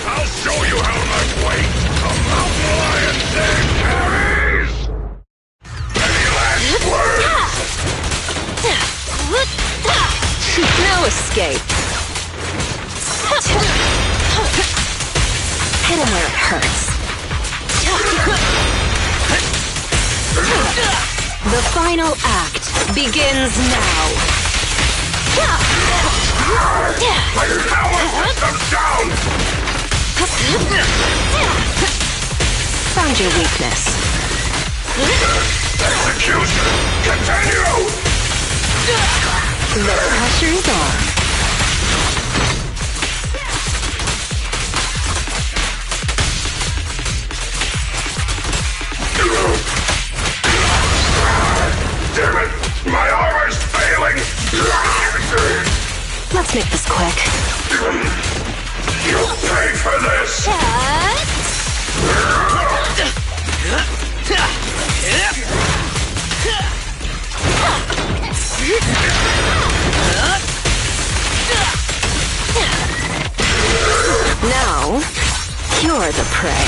I'll show you how much weight a mountain lion thing carries! Any last words? No escape. Hit him where it hurts. The final act begins now. My power system's down! Found your weakness. Execution! Continue! The pressure's on. Damn it! My armor's failing! Let's make this quick. You'll pay for this! Now, you're the prey.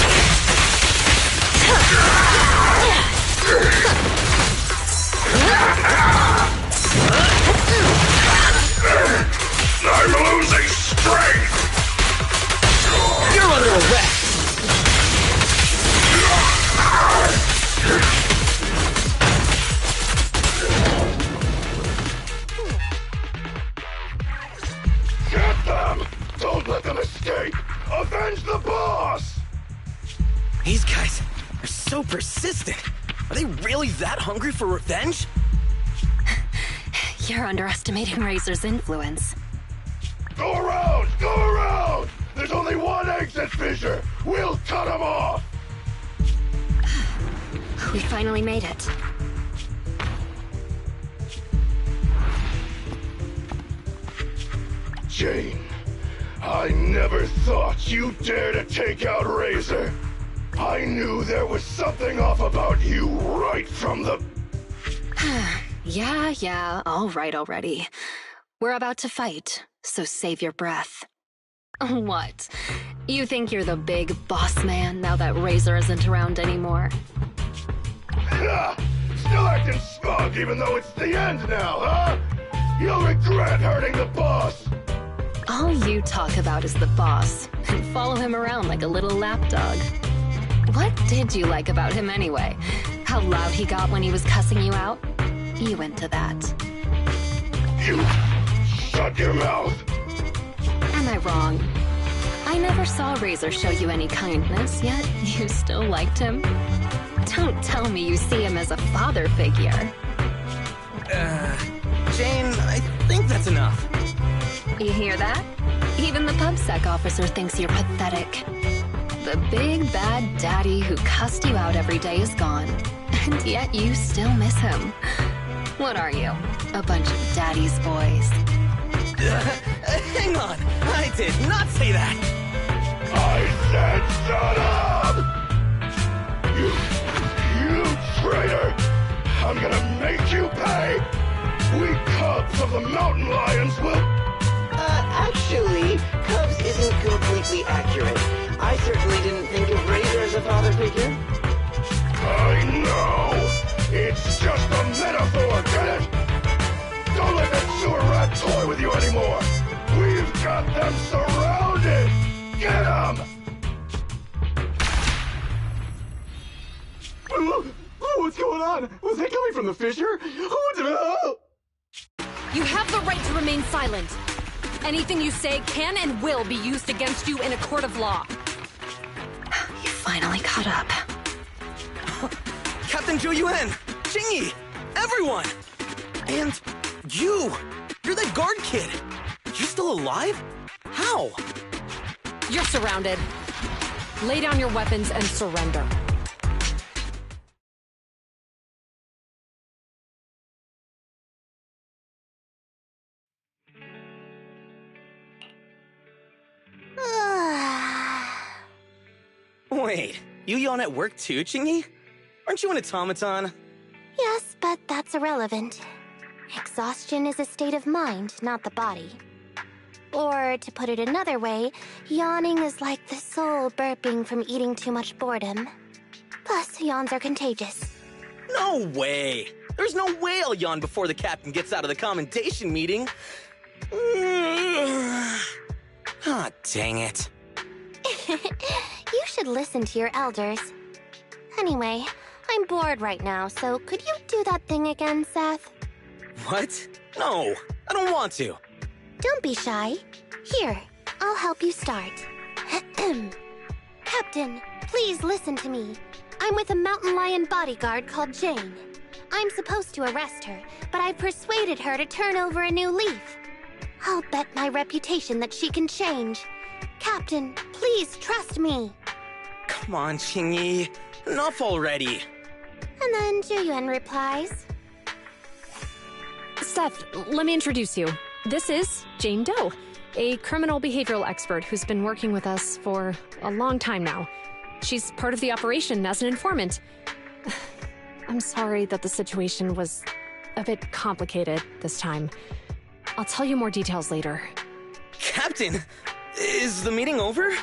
I'm losing strength! You're under arrest! Get them! Don't let them escape! Avenge the boss! These guys are so persistent. Are they really that hungry for revenge? You're underestimating Razor's influence. Go around! Go around! There's only one exit fissure! We'll cut them off! We finally made it. Jane, I never thought you'd dare to take out Razor. I knew there was something off about you right from the... Yeah, all right already. We're about to fight, so save your breath. What? You think you're the big boss man now that Razor isn't around anymore? Still acting smug even though it's the end now, huh? You'll regret hurting the boss! All you talk about is the boss, and follow him around like a little lapdog. What did you like about him anyway? How loud he got when he was cussing you out? You into that. You shut your mouth! Am I wrong? I never saw Razor show you any kindness, yet you still liked him. Don't tell me you see him as a father figure. Jane, I think that's enough. You hear that? Even the PubSec officer thinks you're pathetic. The big bad daddy who cussed you out every day is gone, and yet you still miss him. What are you? A bunch of daddy's boys. Hang on! I did not say that! I said shut up! You traitor! I'm gonna make you pay! We cubs of the mountain lions will... Actually, Cubs isn't completely accurate. with you anymore! We've got them surrounded! Get them! What's going on? Was that coming from the fissure? You have the right to remain silent. Anything you say can and will be used against you in a court of law. You finally caught up. Captain Zhou Yuan! Jingyi! Everyone! And you! You're that guard kid! You still alive? How? You're surrounded. Lay down your weapons and surrender. Wait, you yawn at work too, Jingyi? Aren't you an automaton? Yes, but that's irrelevant. Exhaustion is a state of mind, not the body. Or, to put it another way, yawning is like the soul burping from eating too much boredom. Plus, yawns are contagious. No way! There's no way I'll yawn before the captain gets out of the commendation meeting. Ah, dang it. You should listen to your elders. Anyway, I'm bored right now, so could you do that thing again, Seth? What? No, I don't want to. Don't be shy. Here, I'll help you start. Captain, please listen to me. I'm with a mountain lion bodyguard called Jane. I'm supposed to arrest her, but I've persuaded her to turn over a new leaf. I'll bet my reputation that she can change. Captain, please trust me. Come on, Jingyi. Enough already. And then Zhou replies. Seth, let me introduce you. This is Jane Doe, a criminal behavioral expert who's been working with us for a long time now. She's part of the operation as an informant. I'm sorry that the situation was a bit complicated this time. I'll tell you more details later. Captain, is the meeting over?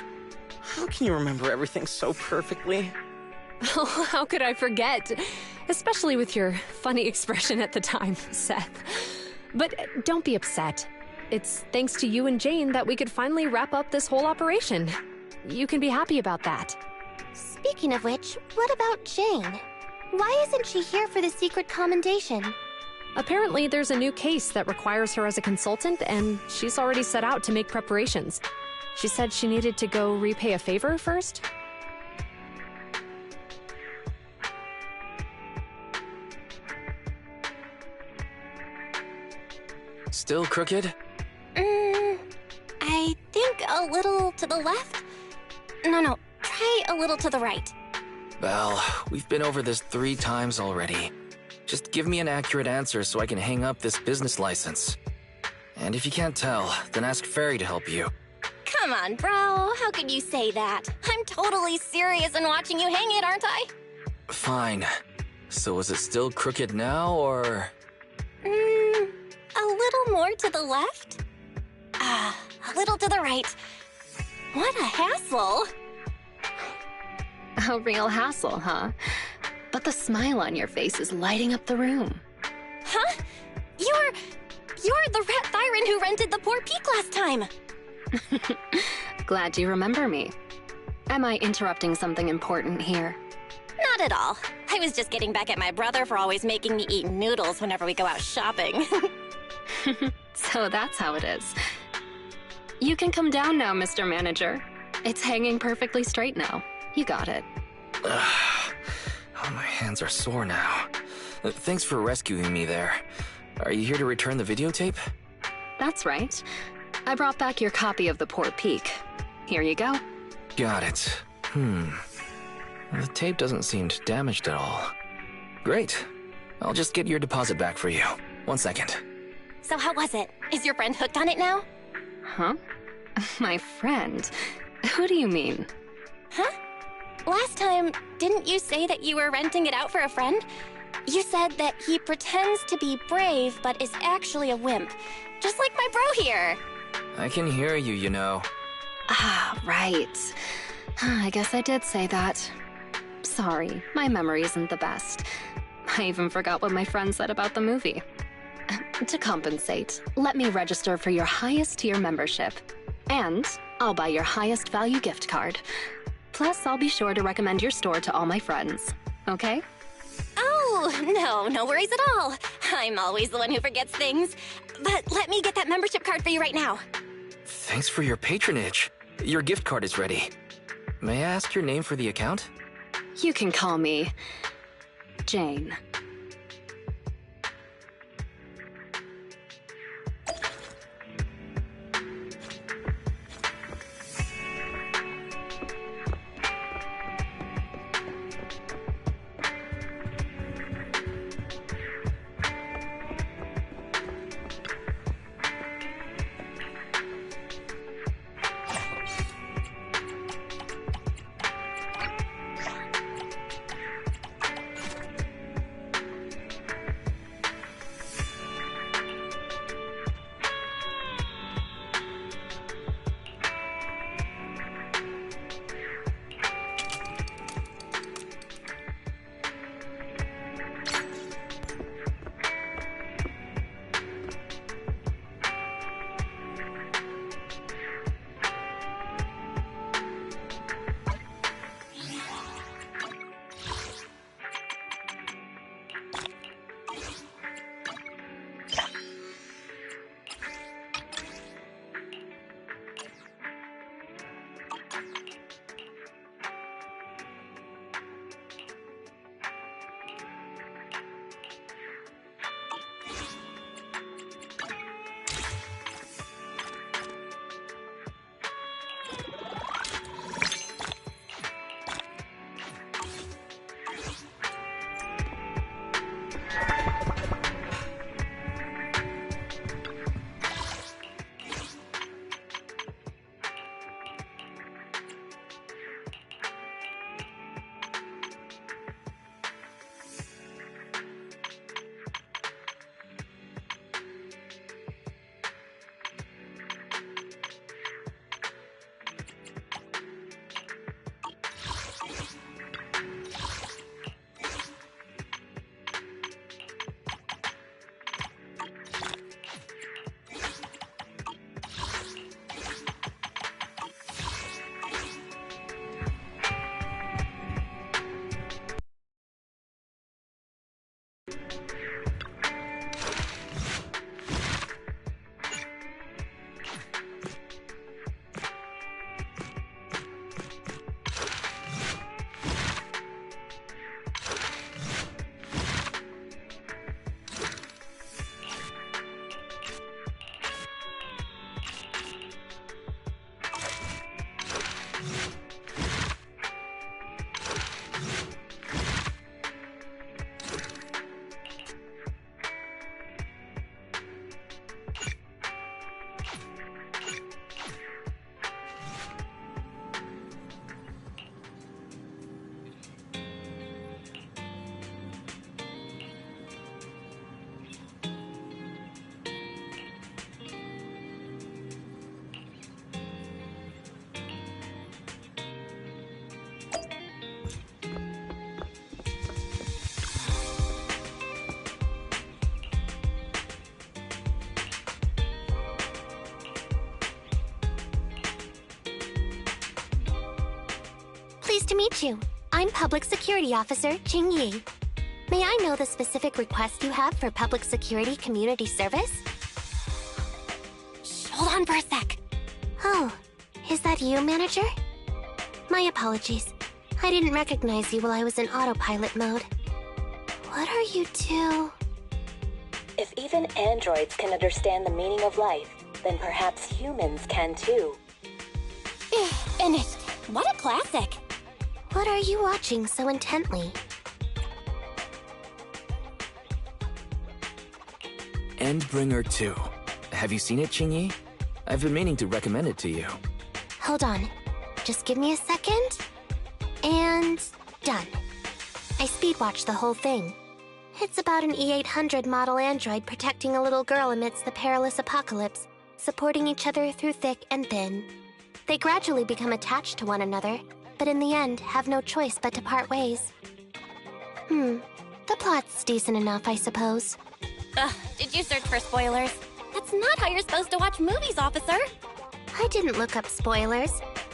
How can you remember everything so perfectly? Oh, how could I forget? Especially with your funny expression at the time, Seth. But don't be upset. It's thanks to you and Jane that we could finally wrap up this whole operation. You can be happy about that. Speaking of which, what about Jane? Why isn't she here for the secret commendation? Apparently, there's a new case that requires her as a consultant, and she's already set out to make preparations. She said she needed to go repay a favor first. Still crooked? I think a little to the left? No, try a little to the right. Well, we've been over this 3 times already. Just give me an accurate answer so I can hang up this business license. And if you can't tell, then ask Fairy to help you. Come on, bro. How could you say that? I'm totally serious in watching you hang it, aren't I? Fine. So is it still crooked now, or...? A little more to the left? A little to the right. What a hassle. A real hassle, huh? But the smile on your face is lighting up the room. Huh? You're the Rat Thyron who rented the Poor Peak last time. Glad you remember me. Am I interrupting something important here? Not at all. I was just getting back at my brother for always making me eat noodles whenever we go out shopping. So that's how it is. You can come down now, Mr. Manager. It's hanging perfectly straight now. You got it. Oh, my hands are sore now. Thanks for rescuing me there. Are you here to return the videotape? That's right. I brought back your copy of The Poor Peak. Here you go. Got it. The tape doesn't seem damaged at all. Great. I'll just get your deposit back for you. 1 second. So how was it? Is your friend hooked on it now? Huh? My friend? Who do you mean? Huh? Last time, didn't you say that you were renting it out for a friend? You said that he pretends to be brave, but is actually a wimp. Just like my bro here. I can hear you, you know. Ah, right. I guess I did say that. Sorry, my memory isn't the best. I even forgot what my friend said about the movie. To compensate, let me register for your highest tier membership. And I'll buy your highest value gift card. Plus, I'll be sure to recommend your store to all my friends. Okay? Oh, no worries at all. I'm always the one who forgets things. But let me get that membership card for you right now. Thanks for your patronage. Your gift card is ready. May I ask your name for the account? You can call me Jane. Pleased to meet you. I'm Public Security Officer Jing Yi. May I know the specific request you have for public security community service? Shh, hold on for a sec. Oh, is that you, Manager? My apologies. I didn't recognize you while I was in autopilot mode. What are you two? If even androids can understand the meaning of life, then perhaps humans can too. Finished. What a classic. What are you watching so intently? Endbringer 2. Have you seen it, Qingyi? I've been meaning to recommend it to you. Hold on. Just give me a second. And done. I speedwatched the whole thing. It's about an E-800 model android protecting a little girl amidst the perilous apocalypse, supporting each other through thick and thin. They gradually become attached to one another, but in the end have no choice but to part ways. The plot's decent enough, I suppose. Ugh, did you search for spoilers? That's not how you're supposed to watch movies, officer. I didn't look up spoilers.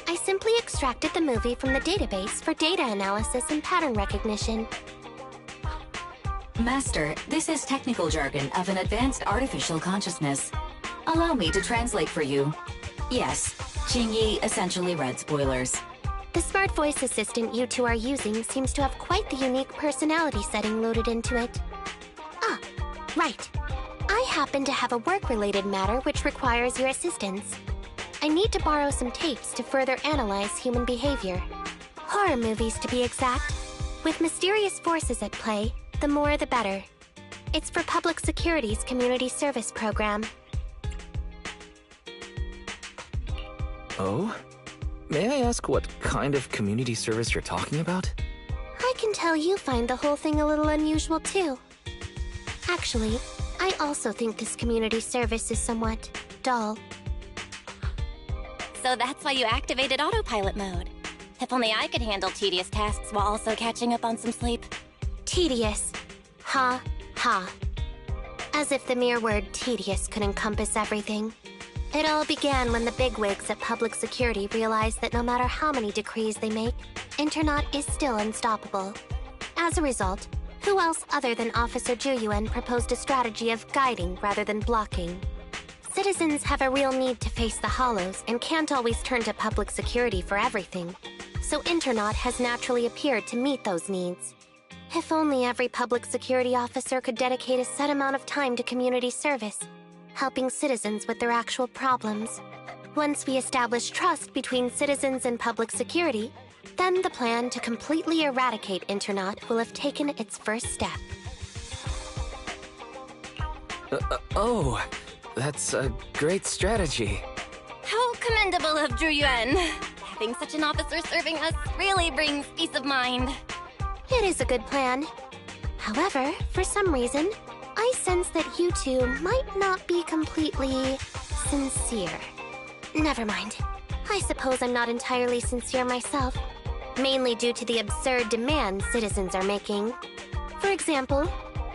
I simply extracted the movie from the database for data analysis and pattern recognition. Master, this is technical jargon of an advanced artificial consciousness. Allow me to translate for you. Yes, Qingyi essentially read spoilers. The smart voice assistant you two are using seems to have quite the unique personality setting loaded into it. Ah, right. I happen to have a work-related matter which requires your assistance. I need to borrow some tapes to further analyze human behavior. Horror movies, to be exact. With mysterious forces at play, the more the better. It's for Public Security's community service program. Oh? May I ask what kind of community service you're talking about? I can tell you find the whole thing a little unusual, too. Actually, I also think this community service is somewhat dull. So that's why you activated autopilot mode. If only I could handle tedious tasks while also catching up on some sleep. Tedious. Ha, ha. As if the mere word tedious could encompass everything. It all began when the bigwigs at Public Security realized that no matter how many decrees they make, Internaut is still unstoppable. As a result, who else other than Officer Juyuan proposed a strategy of guiding rather than blocking? Citizens have a real need to face the hollows and can't always turn to Public Security for everything. So Internaut has naturally appeared to meet those needs. If only every Public Security officer could dedicate a set amount of time to community service, helping citizens with their actual problems. Once we establish trust between citizens and Public Security, then the plan to completely eradicate Internaut will have taken its first step. Oh, that's a great strategy. How commendable of Zhu Yuan. Having such an officer serving us really brings peace of mind. It is a good plan. However, for some reason, I sense that you two might not be completely sincere. Never mind. I suppose I'm not entirely sincere myself, mainly due to the absurd demands citizens are making. For example,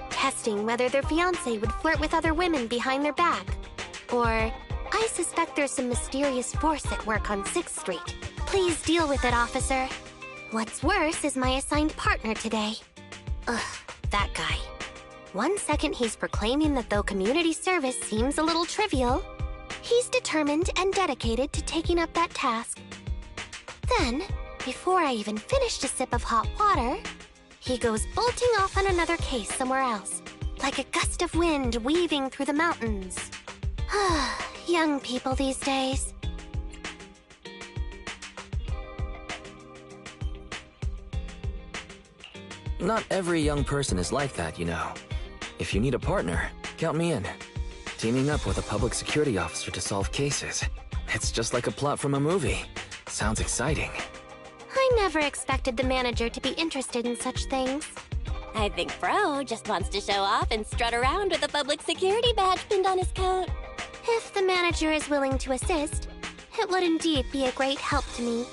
testing whether their fiancé would flirt with other women behind their back. Or, I suspect there's some mysterious force at work on 6th Street. Please deal with it, officer. What's worse is my assigned partner today. Ugh, that guy. One second he's proclaiming that though community service seems a little trivial, he's determined and dedicated to taking up that task. Then, before I even finished a sip of hot water, he goes bolting off on another case somewhere else, like a gust of wind weaving through the mountains. Young people these days. Not every young person is like that, you know. If you need a partner, count me in. Teaming up with a public security officer to solve cases. It's just like a plot from a movie. Sounds exciting. I never expected the manager to be interested in such things. I think Bro just wants to show off and strut around with a public security badge pinned on his coat. If the manager is willing to assist, it would indeed be a great help to me.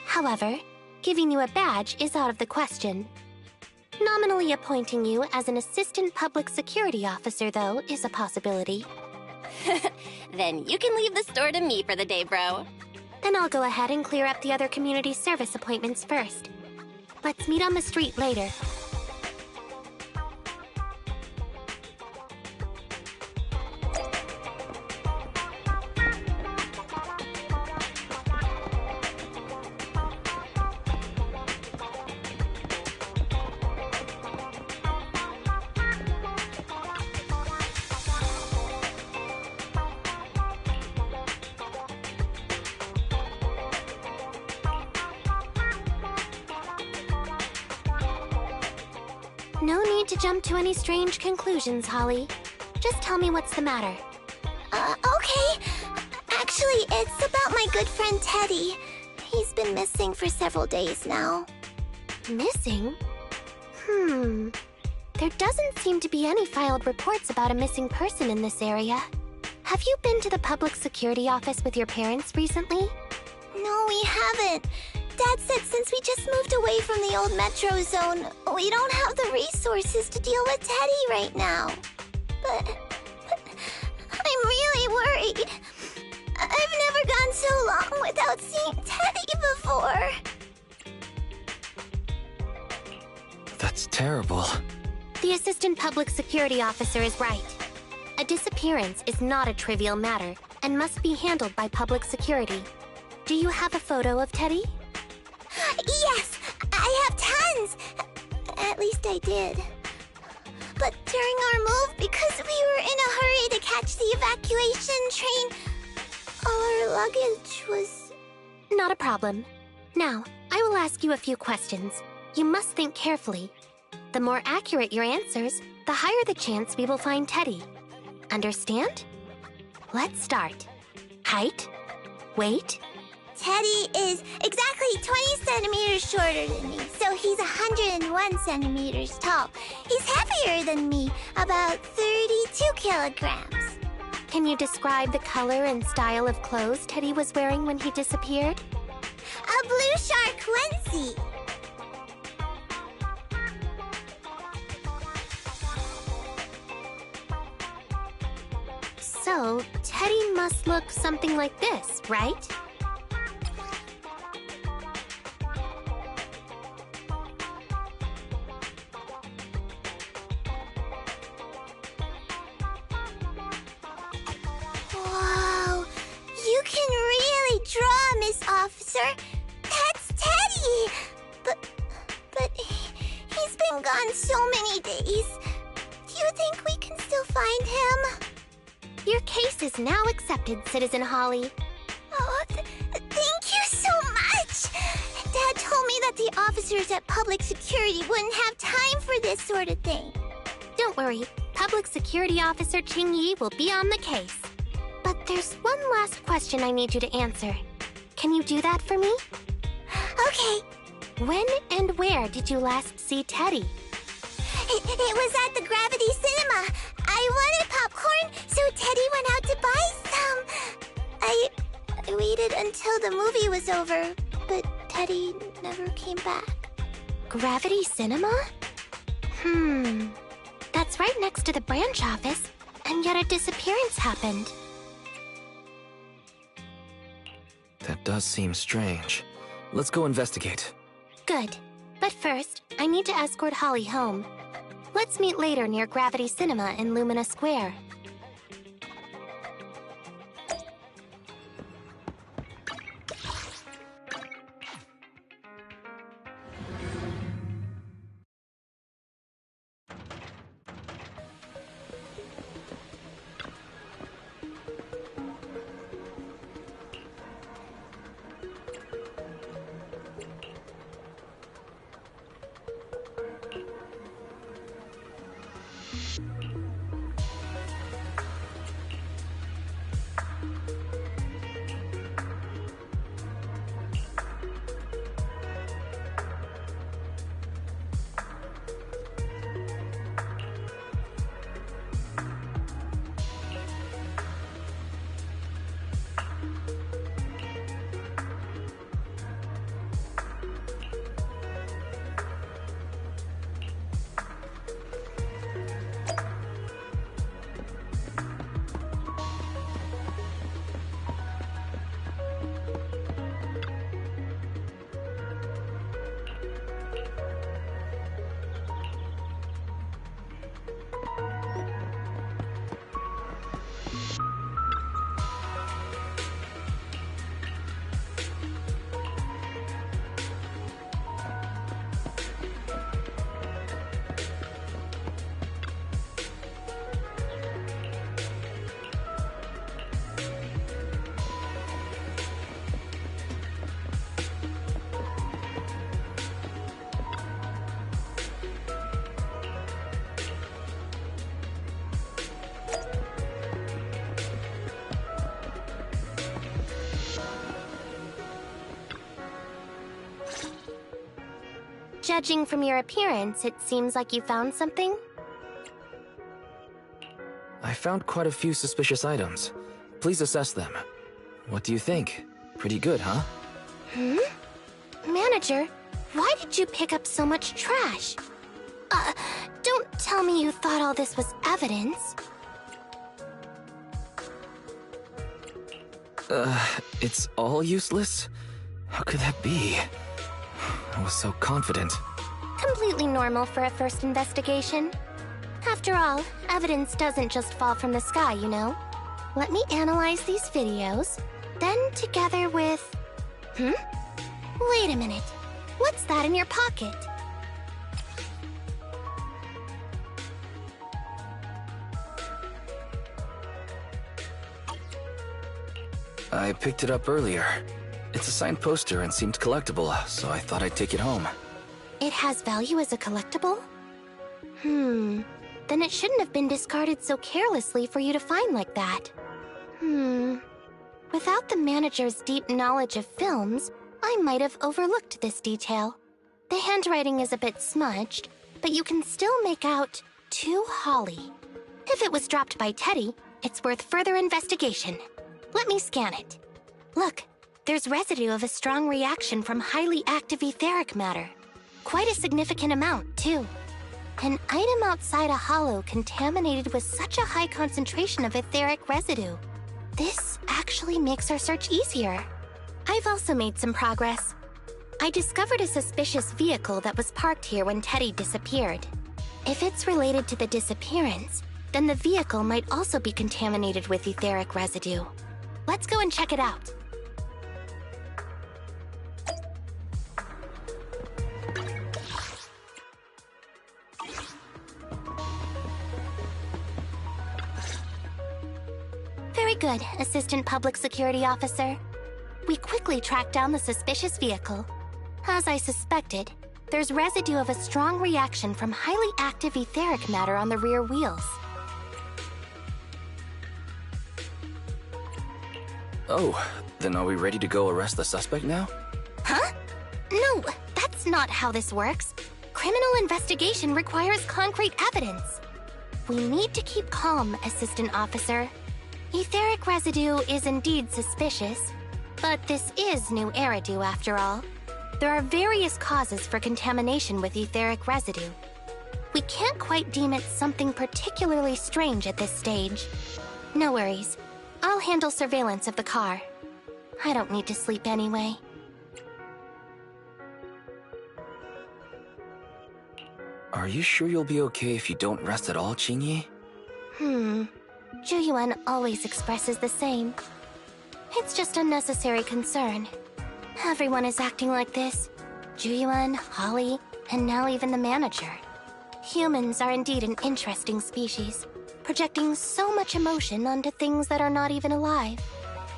However, giving you a badge is out of the question. Nominally appointing you as an assistant public security officer, though, is a possibility. Then you can leave the store to me for the day, Bro. Then I'll go ahead and clear up the other community service appointments first. Let's meet on the street later. No need to jump to any strange conclusions, Holly. Just tell me what's the matter. Okay. Actually, it's about my good friend Teddy. He's been missing for several days now. Missing? There doesn't seem to be any filed reports about a missing person in this area. Have you been to the public security office with your parents recently? No, we haven't. Dad said since we just moved away from the old metro zone, we don't have the resources to deal with Teddy right now. But I'm really worried. I've never gone so long without seeing Teddy before. That's terrible. The Assistant Public Security Officer is right. A disappearance is not a trivial matter and must be handled by public security. Do you have a photo of Teddy? Yes, I have tons. At least I did. But during our move, because we were in a hurry to catch the evacuation train, all our luggage was... Not a problem. Now, I will ask you a few questions. You must think carefully. The more accurate your answers, the higher the chance we will find Teddy. Understand? Let's start. Height? Weight? Teddy is exactly 20 centimeters shorter than me, so he's 101 centimeters tall. He's heavier than me, about 32 kilograms. Can you describe the color and style of clothes Teddy was wearing when he disappeared? A blue shark onesie. So, Teddy must look something like this, right? Whoa, you can really draw, Miss Officer. That's Teddy. But he's been gone so many days. Do you think we can still find him? Your case is now accepted, Citizen Holly. Oh, thank you so much! Dad told me that the officers at Public Security wouldn't have time for this sort of thing. Don't worry, Public Security Officer Ching-Yi will be on the case. But there's one last question I need you to answer. Can you do that for me? Okay. When and where did you last see Teddy? It was at the Gravity Cinema. I wanted popcorn, so Teddy went out to buy some. I waited until the movie was over, but Teddy never came back. Gravity Cinema? That's right next to the branch office, and yet a disappearance happened. That does seem strange. Let's go investigate. Good. But first, I need to escort Holly home. Let's meet later near Gravity Cinema in Lumina Square. Judging from your appearance, it seems like you found something? I found quite a few suspicious items. Please assess them. What do you think? Pretty good, huh? Manager, why did you pick up so much trash? Don't tell me you thought all this was evidence. It's all useless? How could that be? I was so confident. Completely normal for a first investigation. After all, evidence doesn't just fall from the sky, you know? Let me analyze these videos, then together with... Wait a minute. What's that in your pocket? I picked it up earlier. It's a signed poster and seemed collectible, so I thought I'd take it home. It has value as a collectible? Then it shouldn't have been discarded so carelessly for you to find like that. Without the manager's deep knowledge of films, I might have overlooked this detail. The handwriting is a bit smudged, but you can still make out "To Holly." If it was dropped by Teddy, it's worth further investigation. Let me scan it. Look, there's residue of a strong reaction from highly active etheric matter. Quite a significant amount, too. An item outside a hollow contaminated with such a high concentration of etheric residue. This actually makes our search easier. I've also made some progress. I discovered a suspicious vehicle that was parked here when Teddy disappeared. If it's related to the disappearance, then the vehicle might also be contaminated with etheric residue. Let's go and check it out. Very good, Assistant Public Security Officer. We quickly tracked down the suspicious vehicle. As I suspected, there's residue of a strong reaction from highly active etheric matter on the rear wheels. Oh, then are we ready to go arrest the suspect now? Huh? No, that's not how this works. Criminal investigation requires concrete evidence. We need to keep calm, Assistant Officer. Etheric residue is indeed suspicious, but this is new Eridu after all. There are various causes for contamination with etheric residue. We can't quite deem it something particularly strange at this stage. No worries. I'll handle surveillance of the car. I don't need to sleep anyway. Are you sure you'll be okay if you don't rest at all, Qingyi? Zhuyuan always expresses the same. It's just unnecessary concern. Everyone is acting like this. Zhuyuan, Holly, and now even the manager. Humans are indeed an interesting species, projecting so much emotion onto things that are not even alive.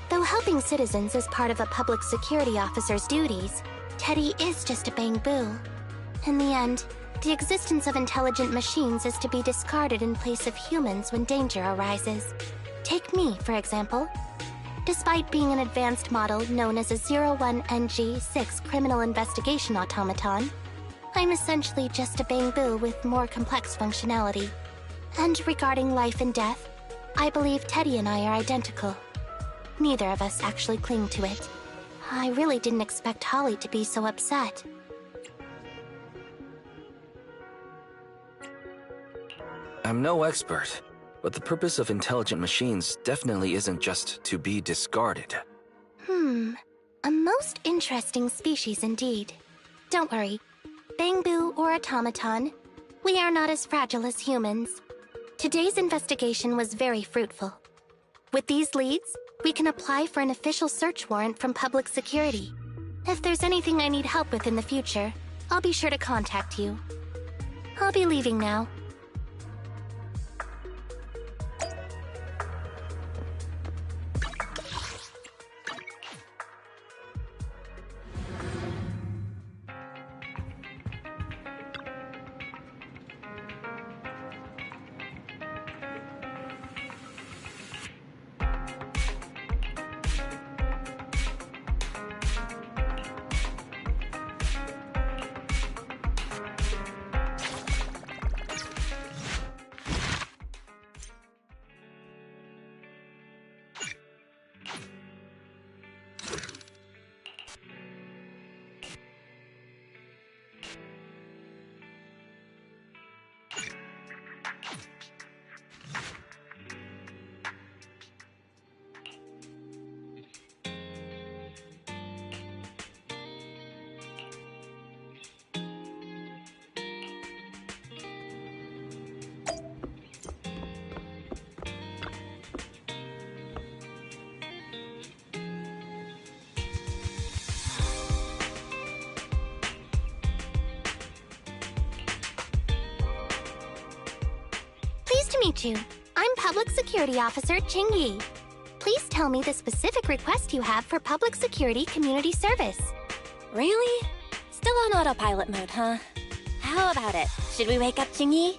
Though helping citizens is part of a public security officer's duties, Teddy is just a bang-boo. In the end, the existence of intelligent machines is to be discarded in place of humans when danger arises. Take me, for example. Despite being an advanced model known as a 01NG6 criminal investigation automaton, I'm essentially just a bang-boo with more complex functionality. And regarding life and death, I believe Teddy and I are identical. Neither of us actually cling to it. I really didn't expect Holly to be so upset. I'm no expert, but the purpose of intelligent machines definitely isn't just to be discarded. A most interesting species indeed. Don't worry. Bang-boo or automaton, we are not as fragile as humans. Today's investigation was very fruitful. With these leads, we can apply for an official search warrant from public security. If there's anything I need help with in the future, I'll be sure to contact you. I'll be leaving now. to. I'm Public Security Officer Ching Yi. Please tell me the specific request you have for public security community service. Really? Still on autopilot mode, huh? How about it? Should we wake up Ching-Yi?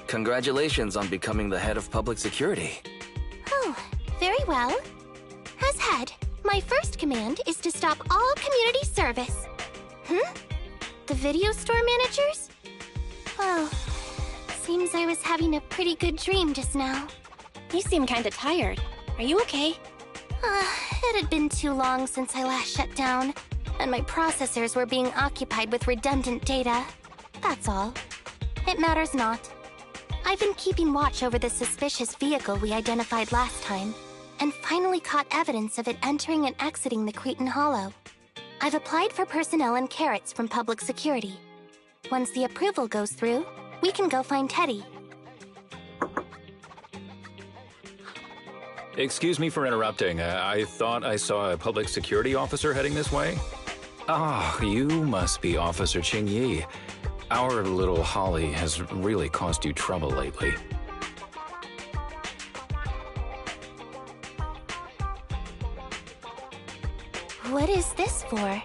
Congratulations on becoming the head of public security. Oh, very well. As head, my first command is to stop all community service. The video store managers? Oh, seems I was having a pretty good dream just now. You seem kinda tired. Are you okay? It had been too long since I last shut down, and my processors were being occupied with redundant data. That's all. It matters not. I've been keeping watch over the suspicious vehicle we identified last time, and finally caught evidence of it entering and exiting the Cretan Hollow. I've applied for personnel and carrots from public security. Once the approval goes through, we can go find Teddy. Excuse me for interrupting. I thought I saw a public security officer heading this way. Ah, you must be Officer Ching Yi. Our little Holly has really caused you trouble lately. What is this for?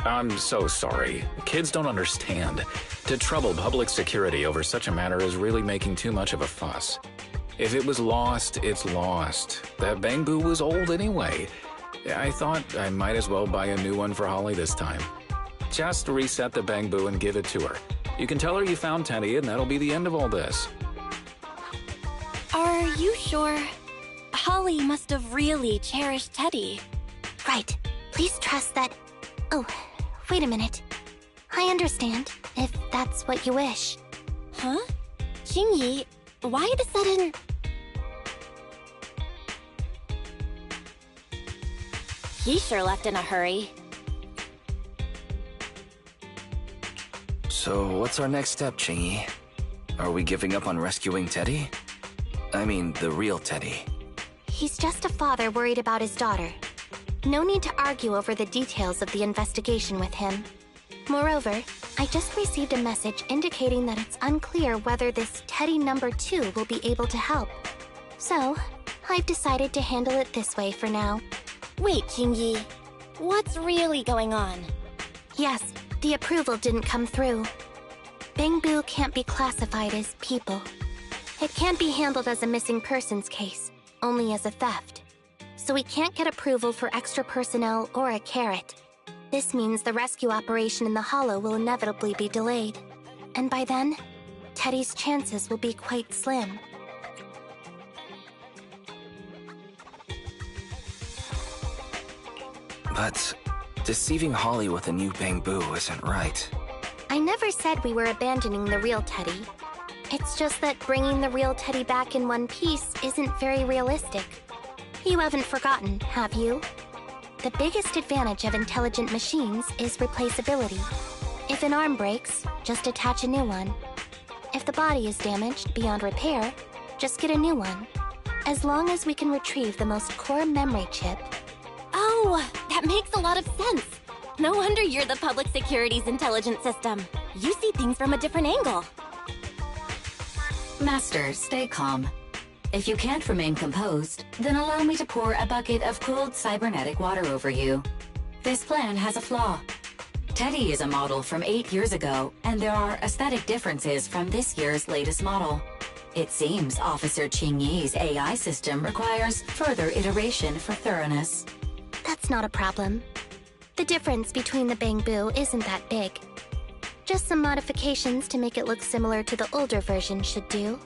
I'm so sorry. Kids don't understand. To trouble public security over such a matter is really making too much of a fuss. If it was lost, it's lost. That Bangbu was old anyway. I thought I might as well buy a new one for Holly this time. Just reset the Bangbu and give it to her. You can tell her you found Teddy, and that'll be the end of all this. Are you sure? Holly must have really cherished Teddy. Right. Please trust that... Oh, wait a minute. I understand, if that's what you wish. Huh? Ching-Yi, why the sudden... He sure left in a hurry. So what's our next step, Ching-Yi? Are we giving up on rescuing Teddy? I mean, the real Teddy. He's just a father worried about his daughter. No need to argue over the details of the investigation with him. Moreover, I just received a message indicating that it's unclear whether this Teddy number 2 will be able to help. So, I've decided to handle it this way for now. Wait, Ching-Yi. What's really going on? Yes, the approval didn't come through. Bangbu can't be classified as people. It can't be handled as a missing persons case, only as a theft. So we can't get approval for extra personnel or a carrot. This means the rescue operation in the Hollow will inevitably be delayed. And by then, Teddy's chances will be quite slim. But deceiving Holly with a new Bangbu isn't right. I never said we were abandoning the real Teddy. It's just that bringing the real Teddy back in one piece isn't very realistic. You haven't forgotten, have you? The biggest advantage of intelligent machines is replaceability. If an arm breaks, just attach a new one. If the body is damaged beyond repair, just get a new one. As long as we can retrieve the most core memory chip. Oh, that makes a lot of sense. No wonder you're the public security's intelligent system. You see things from a different angle. Master, stay calm. If you can't remain composed, then allow me to pour a bucket of cooled cybernetic water over you. This plan has a flaw. Teddy is a model from 8 years ago, and there are aesthetic differences from this year's latest model. It seems Officer Ching Yi's AI system requires further iteration for thoroughness. That's not a problem. The difference between the Bangbu isn't that big. Just some modifications to make it look similar to the older version should do.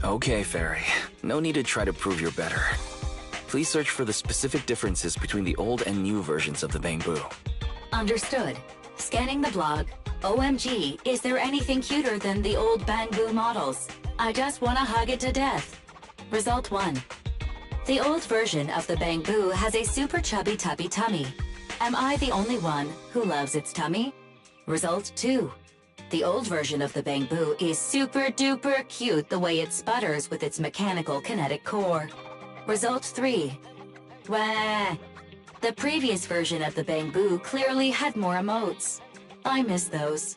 Okay, Fairy. No need to try to prove you're better. Please search for the specific differences between the old and new versions of the Bangbu. Understood. Scanning the blog. OMG, is there anything cuter than the old Bangbu models? I just want to hug it to death. Result 1. The old version of the Bangbu has a super chubby tubby tummy. Am I the only one who loves its tummy? Result 2. The old version of the Bangbu is super duper cute the way it sputters with its mechanical kinetic core. Result 3. Wah. The previous version of the Bangbu clearly had more emotes. I miss those.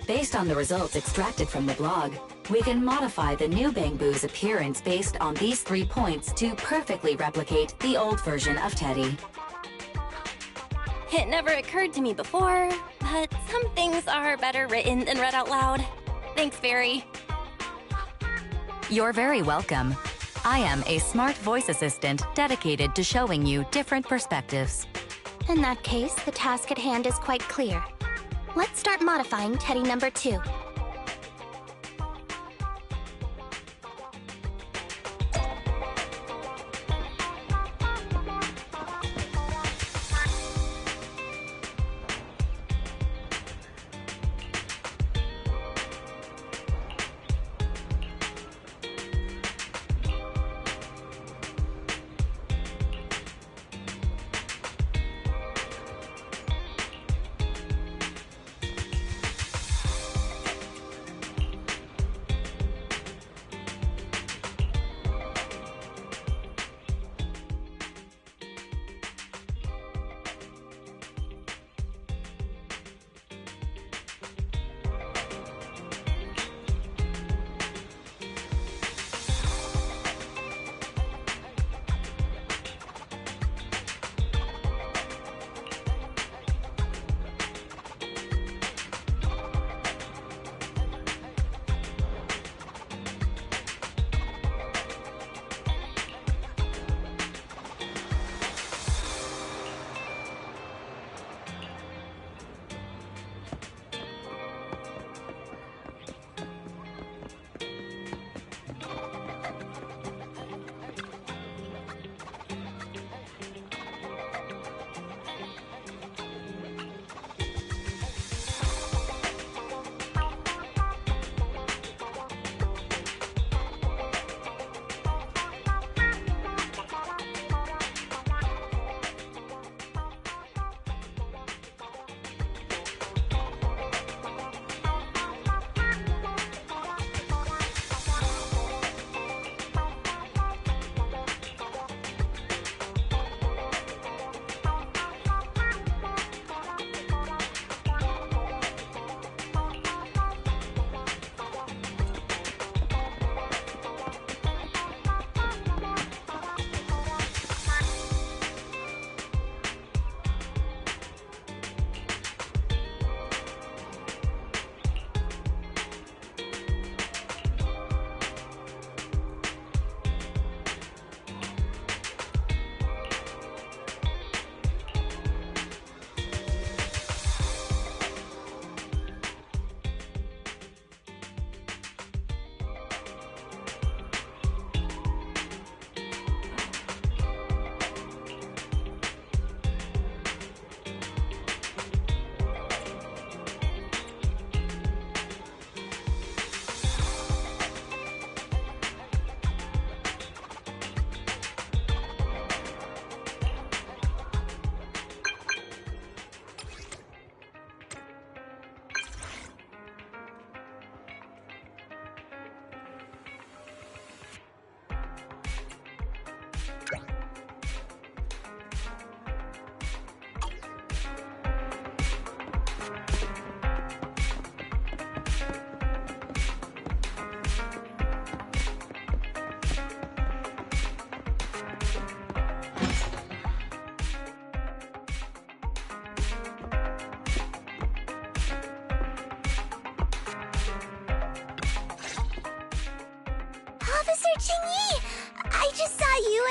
Based on the results extracted from the blog, we can modify the new Bangbu's appearance based on these 3 points to perfectly replicate the old version of Teddy. It never occurred to me before, but some things are better written than read out loud. Thanks, Barry. You're very welcome. I am a smart voice assistant dedicated to showing you different perspectives. In that case, the task at hand is quite clear. Let's start modifying Teddy number 2.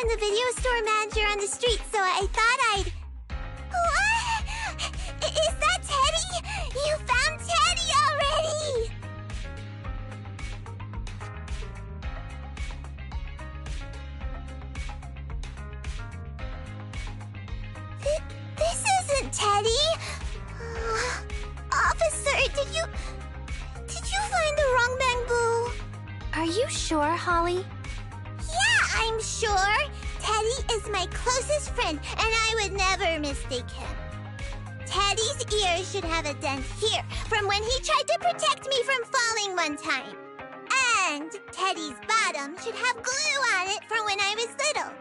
and the video store manager on the street, so I thought I'd... What? Is that Teddy? You found Teddy already! This isn't Teddy! Officer, did you find the wrong Bangbu? Are you sure, Holly? Yeah, I'm sure. Teddy is my closest friend, and I would never mistake him. Teddy's ear should have a dent here from when he tried to protect me from falling one time. And Teddy's bottom should have glue on it from when I was little.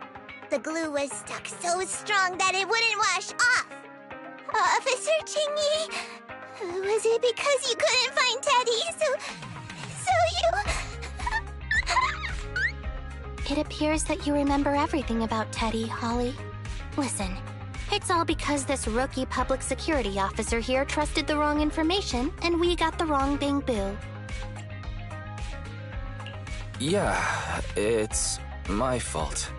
The glue was stuck so strong that it wouldn't wash off. Officer Chingy, was it because you couldn't find Teddy, so you... It appears that you remember everything about Teddy, Holly. Listen, it's all because this rookie public security officer here trusted the wrong information, and we got the wrong Bang-Boo. Yeah, it's my fault.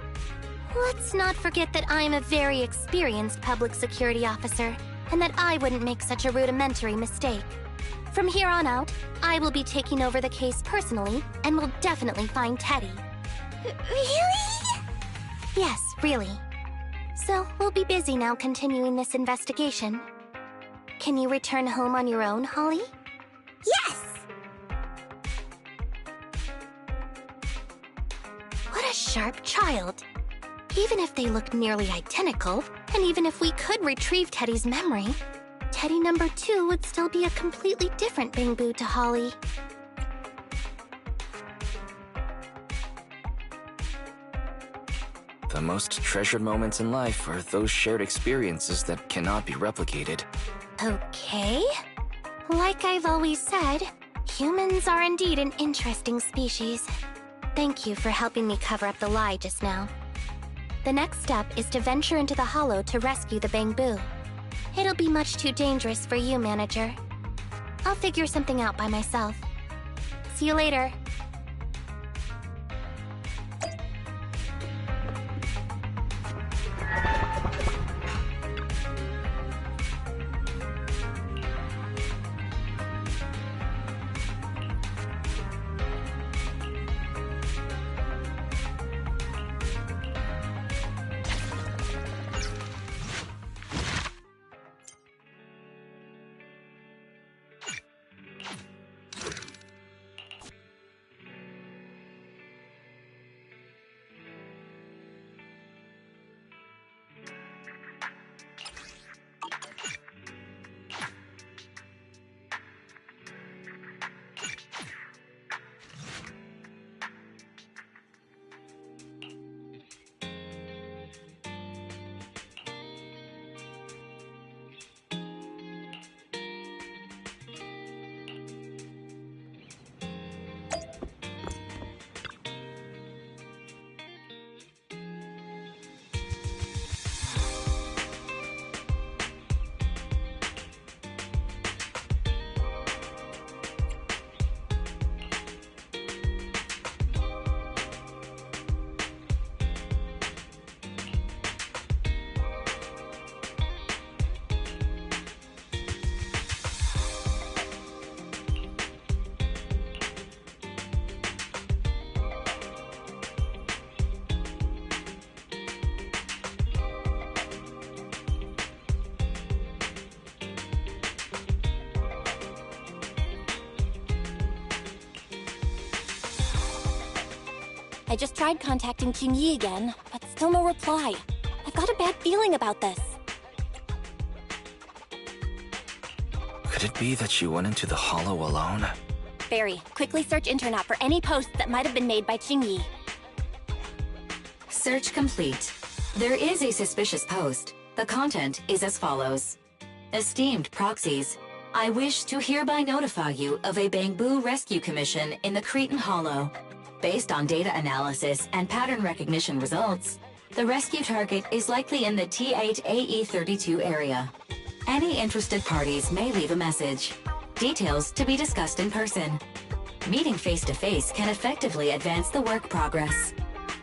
Let's not forget that I'm a very experienced public security officer, and that I wouldn't make such a rudimentary mistake. From here on out, I will be taking over the case personally, and will definitely find Teddy. Really? Yes, really. So, we'll be busy now continuing this investigation. Can you return home on your own, Holly? Yes! What a sharp child. Even if they look nearly identical, and even if we could retrieve Teddy's memory, Teddy number 2 would still be a completely different Bang-Boo to Holly. The most treasured moments in life are those shared experiences that cannot be replicated. Okay. Like I've always said, humans are indeed an interesting species. Thank you for helping me cover up the lie just now. The next step is to venture into the hollow to rescue the Bang-Boo. It'll be much too dangerous for you, Manager. I'll figure something out by myself. See you later. I just tried contacting Jingyi again, but still no reply. I've got a bad feeling about this. Could it be that she went into the hollow alone? Barry, quickly search internet for any posts that might have been made by Jingyi. Search complete. There is a suspicious post. The content is as follows. Esteemed proxies, I wish to hereby notify you of a Bang-Boo rescue commission in the Cretan Hollow. Based on data analysis and pattern recognition results, the rescue target is likely in the T8AE32 area. Any interested parties may leave a message. Details to be discussed in person. Meeting face-to-face can effectively advance the work progress.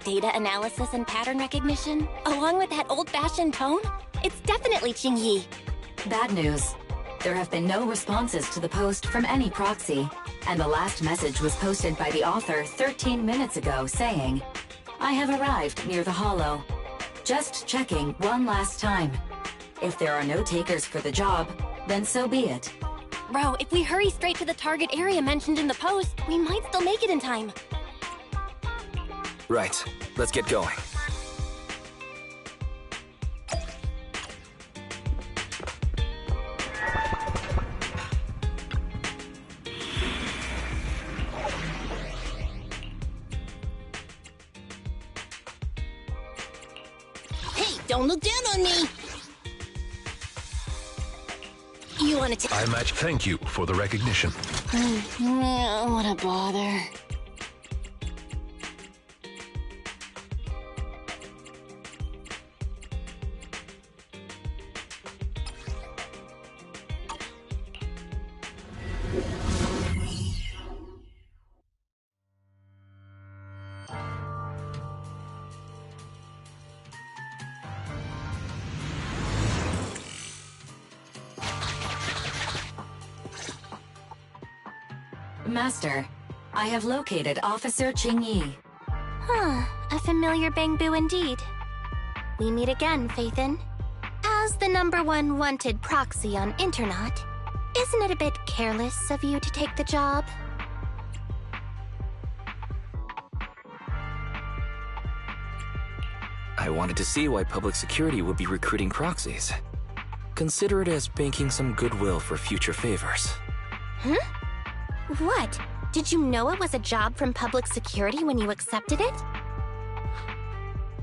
Data analysis and pattern recognition, along with that old-fashioned tone? It's definitely Jingyi. Bad news. There have been no responses to the post from any proxy, and the last message was posted by the author 13 minutes ago saying, I have arrived near the hollow. Just checking one last time. If there are no takers for the job, then so be it. Bro, if we hurry straight to the target area mentioned in the post, we might still make it in time. Right. Let's get going. Don't look down on me! You wanna take— Thank you for the recognition. What a bother. Master, I have located Officer Qingyi. Huh, a familiar Bangbu indeed. We meet again, Faithin. As the #1 wanted proxy on Internaut, isn't it a bit careless of you to take the job? I wanted to see why public security would be recruiting proxies. Consider it as banking some goodwill for future favors. Huh? What? Did you know it was a job from public security when you accepted it?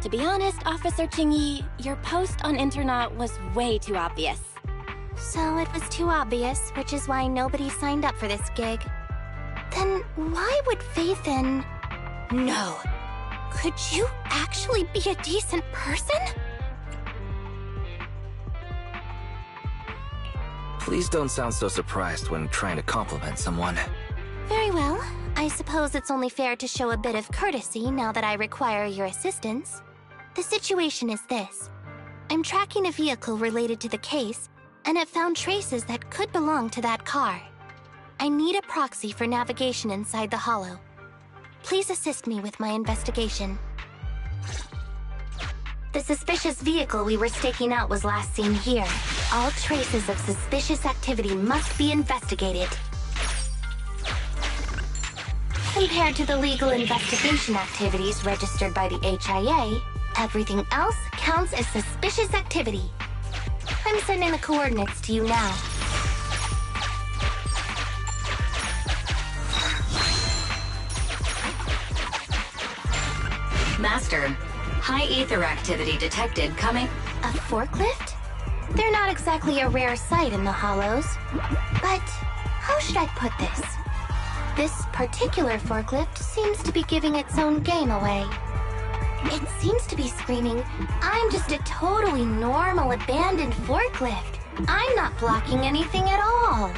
To be honest, Officer Qingyi, your post on Internaut was way too obvious. So it was too obvious, which is why nobody signed up for this gig. Then why would Faithin— No. Could you actually be a decent person? Please don't sound so surprised when trying to compliment someone. Very well. I suppose it's only fair to show a bit of courtesy now that I require your assistance. The situation is this. I'm tracking a vehicle related to the case, and it found traces that could belong to that car. I need a proxy for navigation inside the hollow. Please assist me with my investigation. The suspicious vehicle we were staking out was last seen here. All traces of suspicious activity must be investigated. Compared to the legal investigation activities registered by the HIA, everything else counts as suspicious activity. I'm sending the coordinates to you now. Master, high ether activity detected coming. A forklift? They're not exactly a rare sight in the hollows. But how should I put this? This particular forklift seems to be giving its own game away. It seems to be screaming, "I'm just a totally normal abandoned forklift. I'm not blocking anything at all."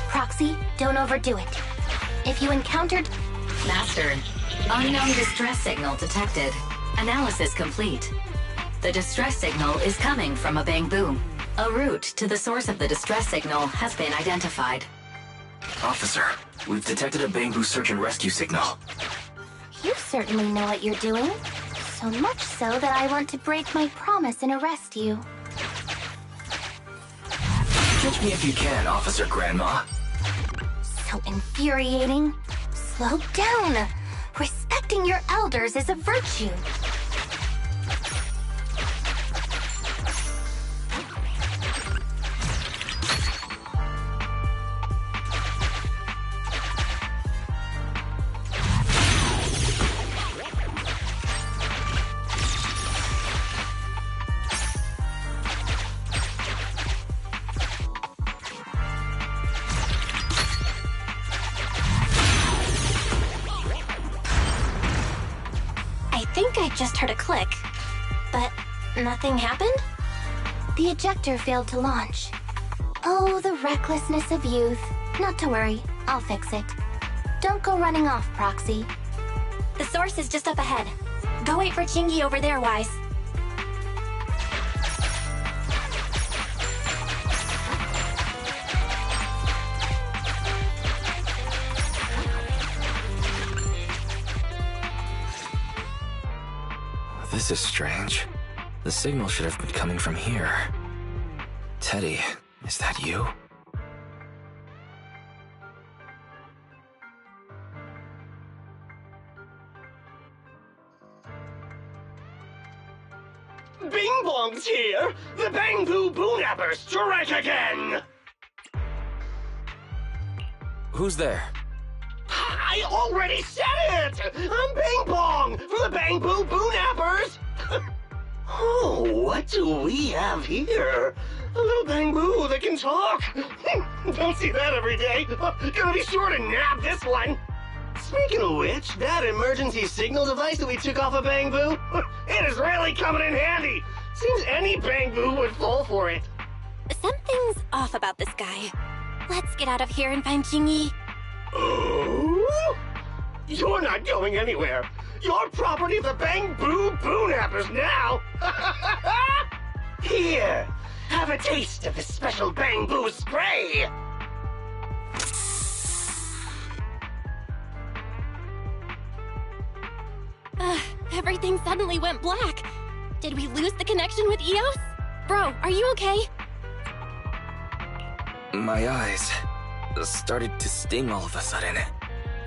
Proxy, don't overdo it. If you encountered— Master, unknown distress signal detected. Analysis complete. The distress signal is coming from a Bangbu. A route to the source of the distress signal has been identified. Officer, we've detected a Bangbu search and rescue signal. You certainly know what you're doing. So much so that I want to break my promise and arrest you. Catch me if you can, Officer Grandma. So infuriating. Slow down. Respecting your elders is a virtue. I just heard a click, but nothing happened? The ejector failed to launch. Oh, the recklessness of youth. Not to worry, I'll fix it. Don't go running off, Proxy. The source is just up ahead. Go wait for Qingyi over there, Wise. This is strange. The signal should have been coming from here. Teddy, is that you? Bing Bong's here! The Bangbu Boonappers strike again! Who's there? I already said it! I'm Bang Bong from the Bang Boo Boo Nappers! Oh, what do we have here? A little Bang Boo that can talk! Don't see that every day. Gonna be sure to nab this one! Speaking of which, that emergency signal device that we took off of Bang Boo, it is really coming in handy! Seems any Bang Boo would fall for it. Something's off about this guy. Let's get out of here and find Jingyi. Oh? You're not going anywhere. You're property of the Bang Boo Boo Nappers now. Here, have a taste of this special Bang Boo spray. Everything suddenly went black. Did we lose the connection with Eos? Bro, are you okay? My eyes started to sting all of a sudden.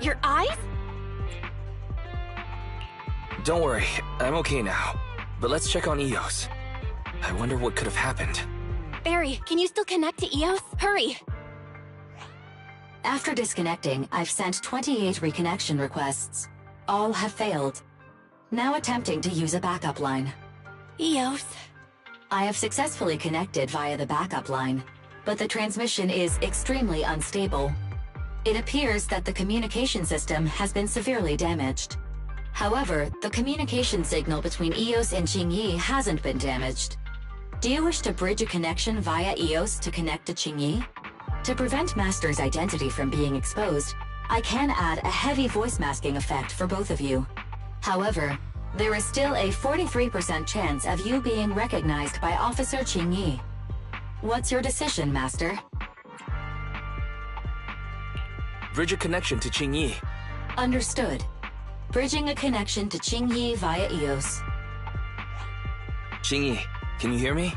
Your eyes? Don't worry, I'm okay now. But let's check on Eos. I wonder what could have happened. Barry, can you still connect to Eos? Hurry! After disconnecting, I've sent 28 reconnection requests. All have failed. Now attempting to use a backup line. Eos. I have successfully connected via the backup line, but the transmission is extremely unstable. It appears that the communication system has been severely damaged. However, the communication signal between Eos and Jingyi hasn't been damaged. Do you wish to bridge a connection via Eos to connect to Jingyi? To prevent Master's identity from being exposed, I can add a heavy voice masking effect for both of you. However, there is still a 43% chance of you being recognized by Officer Jingyi. What's your decision, Master? Bridge a connection to Jingyi. Understood. Bridging a connection to Jingyi via Eos. Jingyi, can you hear me?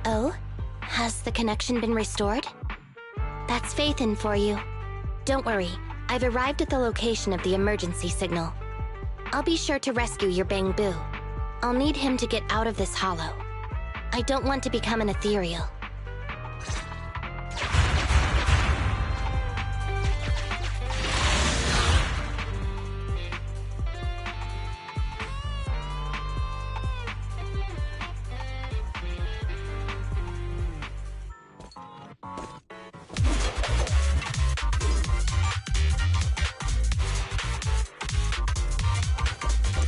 Oh? Has the connection been restored? That's Faithin for you. Don't worry, I've arrived at the location of the emergency signal. I'll be sure to rescue your Bang Boo. I'll need him to get out of this hollow. I don't want to become an ethereal.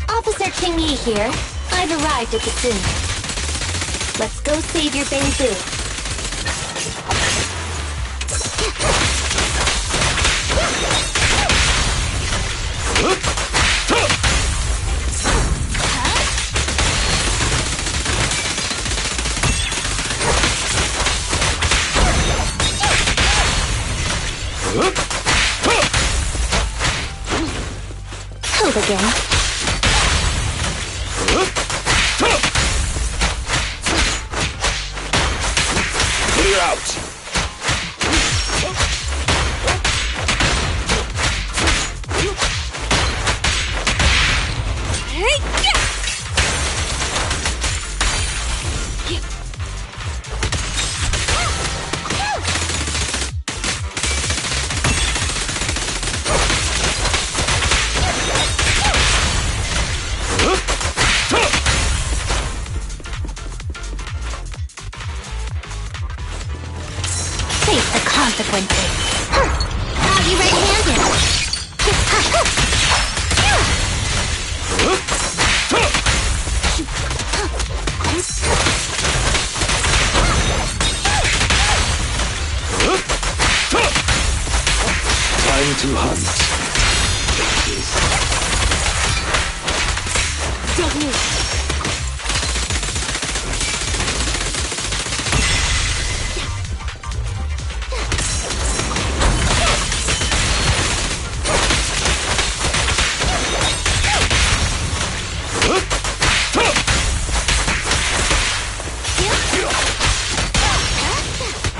Officer Jingyi here. I've arrived at the scene. Let's go save your Bang Boo. Hold again. Clear out! Face the consequences. I'll be red-handed. Time to hunt. Don't move.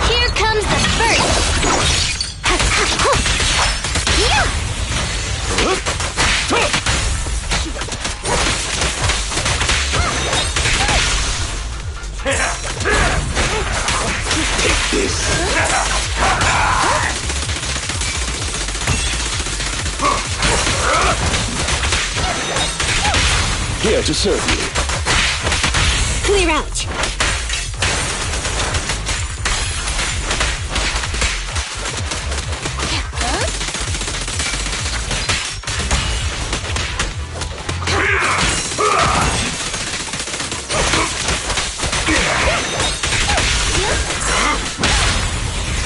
Here comes the first. Here to serve you. Clear out!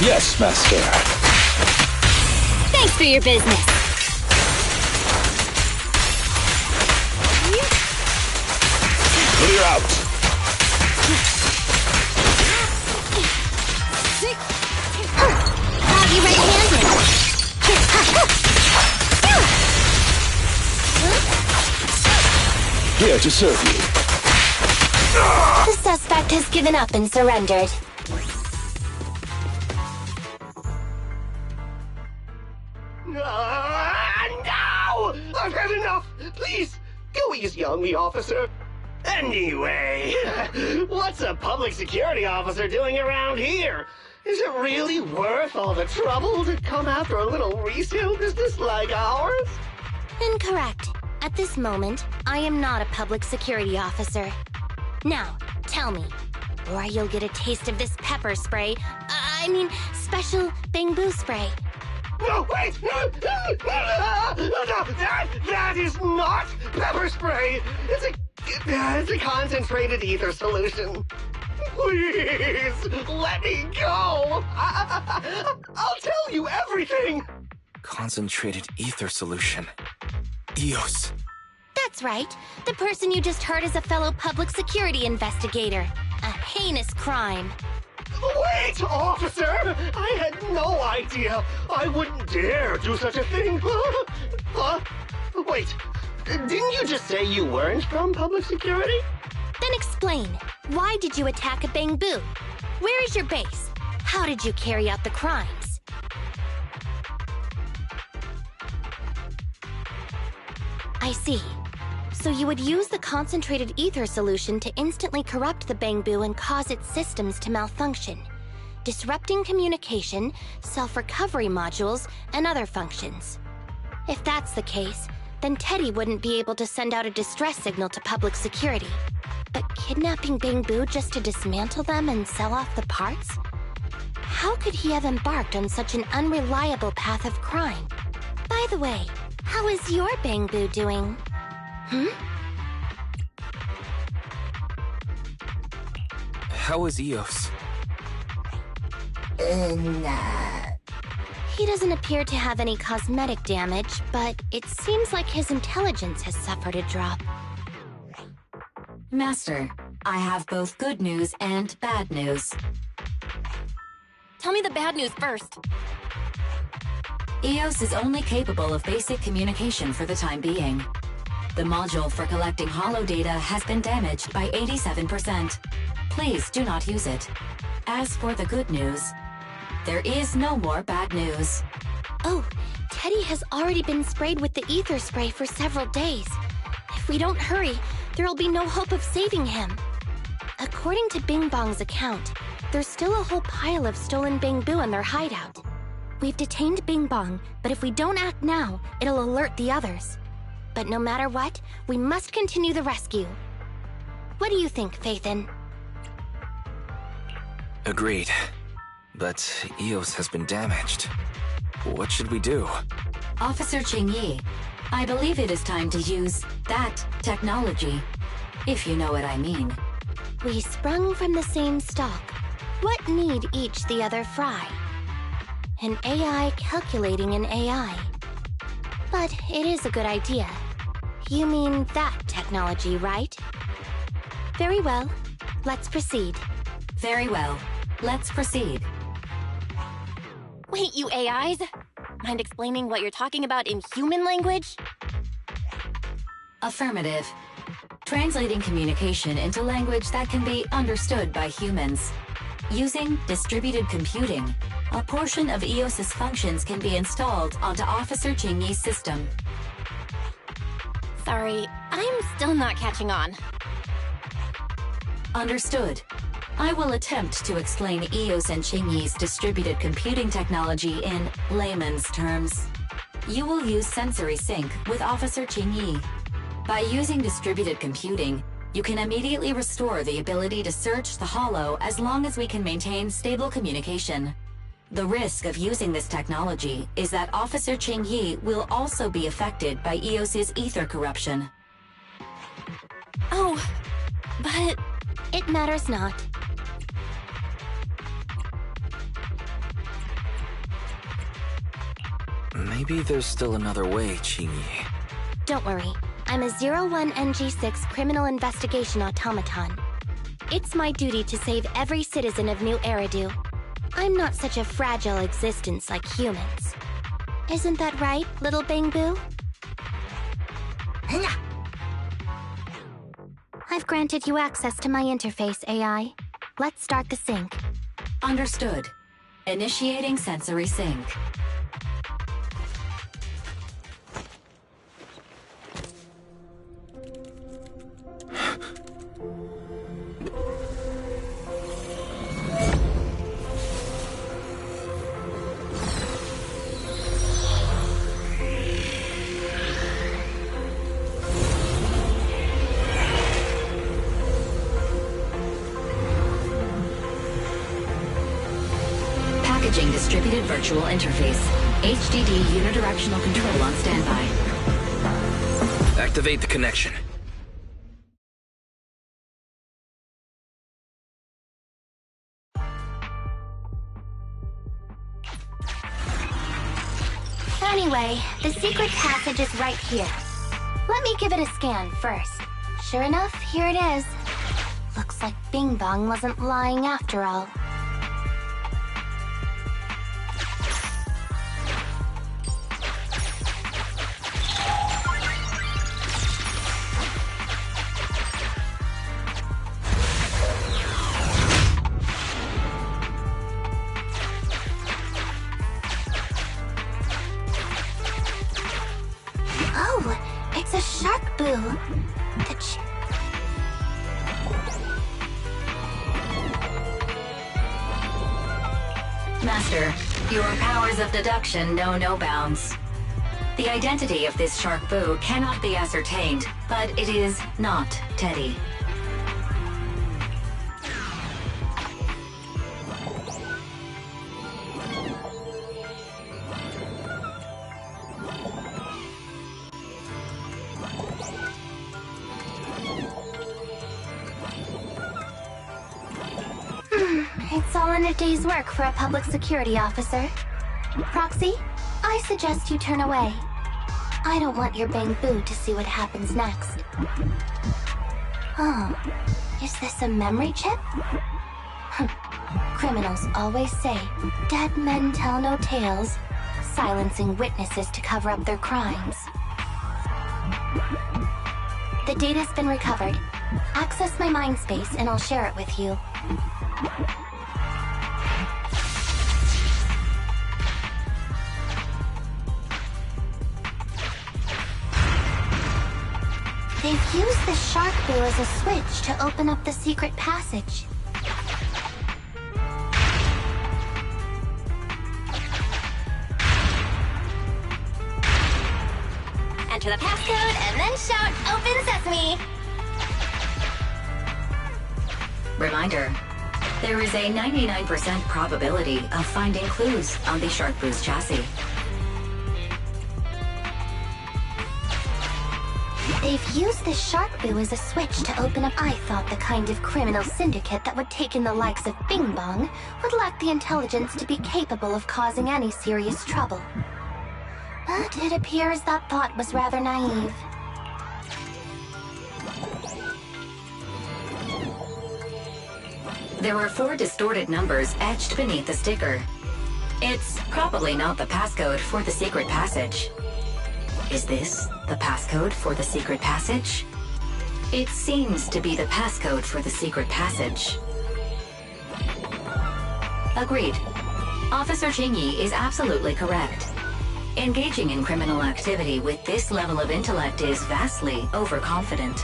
Yes, Master. Thanks for your business. Clear out. Have you red-handed? Here to serve you. The suspect has given up and surrendered. No! I've had enough! Please, go easy on me, officer. Anyway, what's a public security officer doing around here? Is it really worth all the trouble to come after a little resale business like ours? Incorrect. At this moment, I am not a public security officer. Now, tell me, or you'll get a taste of this pepper spray. Special bamboo spray. No, wait! No, that is not pepper spray! It's a concentrated ether solution. Please, let me go! I'll tell you everything! Concentrated ether solution. EOS. That's right. The person you just heard is a fellow public security investigator. A heinous crime. Wait, officer! I had no idea. I wouldn't dare do such a thing. Wait, didn't you just say you weren't from public security? Then explain. Why did you attack a bamboo? Where is your base? How did you carry out the crimes? I see. So you would use the concentrated ether solution to instantly corrupt the bamboo and cause its systems to malfunction, disrupting communication, self-recovery modules, and other functions. If that's the case, then Teddy wouldn't be able to send out a distress signal to public security. But kidnapping bamboo just to dismantle them and sell off the parts? How could he have embarked on such an unreliable path of crime? By the way, how is your bamboo doing? How is EOS? He doesn't appear to have any cosmetic damage, but it seems like his intelligence has suffered a drop. Master, I have both good news and bad news. Tell me the bad news first. EOS is only capable of basic communication for the time being. The module for collecting holo data has been damaged by 87%. Please do not use it. As for the good news, there is no more bad news. Oh, Teddy has already been sprayed with the ether spray for several days. If we don't hurry, there'll be no hope of saving him. According to Bing Bong's account, there's still a whole pile of stolen bamboo in their hideout. We've detained Bing Bong, but if we don't act now, it'll alert the others. But no matter what, we must continue the rescue. What do you think, Faithin? Agreed. But EOS has been damaged. What should we do? Officer Qingyi, I believe it is time to use that technology, if you know what I mean. We sprung from the same stock. What need each the other fry? An AI calculating an AI. But it is a good idea. You mean that technology, right? Very well. Let's proceed. Very well. Let's proceed. Wait, you AIs? Mind explaining what you're talking about in human language? Affirmative. Translating communication into language that can be understood by humans. Using distributed computing, a portion of EOS's functions can be installed onto Officer Qingyi's system. Sorry, I'm still not catching on. Understood. I will attempt to explain EOS and Qingyi's distributed computing technology in layman's terms. You will use sensory sync with Officer Qingyi. By using distributed computing, you can immediately restore the ability to search the Hollow as long as we can maintain stable communication. The risk of using this technology is that Officer Ching-Yi will also be affected by EOS's ether corruption. Oh, but... It matters not. Maybe there's still another way, Ching-Yi. Don't worry. I'm a 01NG6 criminal investigation automaton. It's my duty to save every citizen of New Eridu. I'm not such a fragile existence like humans. Isn't that right, little Bangbu? I've granted you access to my interface, AI. Let's start the sync. Understood. Initiating sensory sync. Distributed virtual interface. HDD unidirectional control on standby. Activate the connection. Anyway, the secret passage is right here. Let me give it a scan first. Sure enough, here it is. Looks like Bing Bong wasn't lying after all. Master, your powers of deduction know no bounds. The identity of this shark boo cannot be ascertained, but it is not Teddy. It's all in a day's work for a public security officer. Proxy, I suggest you turn away. I don't want your Bangbu to see what happens next. Oh, is this a memory chip? Criminals always say, dead men tell no tales, silencing witnesses to cover up their crimes. The data's been recovered. Access my mind space and I'll share it with you. They've used the shark boo as a switch to open up the secret passage. Enter the passcode and then shout, "Open Sesame!" Reminder, there is a 99% probability of finding clues on the shark boo's chassis. They've used the shark boo as a switch to open up. I thought the kind of criminal syndicate that would take in the likes of Bing Bong would lack the intelligence to be capable of causing any serious trouble. But it appears that thought was rather naive. There are 4 distorted numbers etched beneath the sticker. It's probably not the passcode for the secret passage. Is this the passcode for the secret passage? It seems to be the passcode for the secret passage. Agreed. Officer Ching-Yi is absolutely correct. Engaging in criminal activity with this level of intellect is vastly overconfident.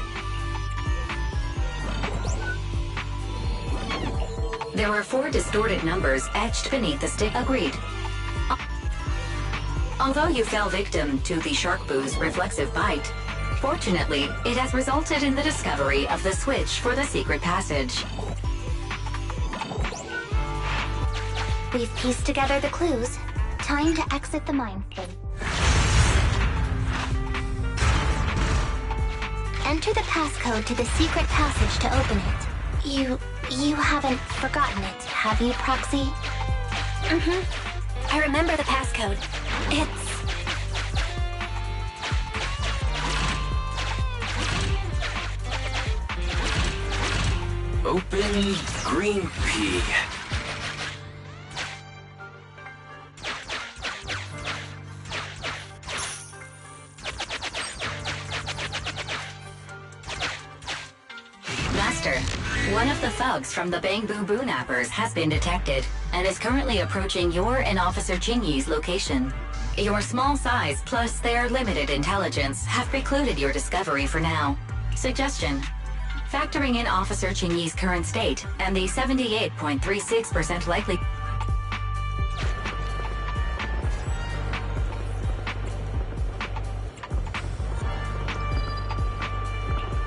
There are 4 distorted numbers etched beneath the stick. Agreed. Although you fell victim to the shark boo's reflexive bite, Fortunately, it has resulted in the discovery of the switch for the secret passage. We've pieced together the clues. Time to exit the minefield. Enter the passcode to the secret passage to open it. You haven't forgotten it, have you, Proxy? I remember the passcode. It's... Open green pea. Master, one of the thugs from the Bang Boo Boo Nappers has been detected and is currently approaching your and Officer Chingy's location. Your small size plus their limited intelligence have precluded your discovery for now. Suggestion: factoring in Officer Chingy's current state and the 78.36% likely...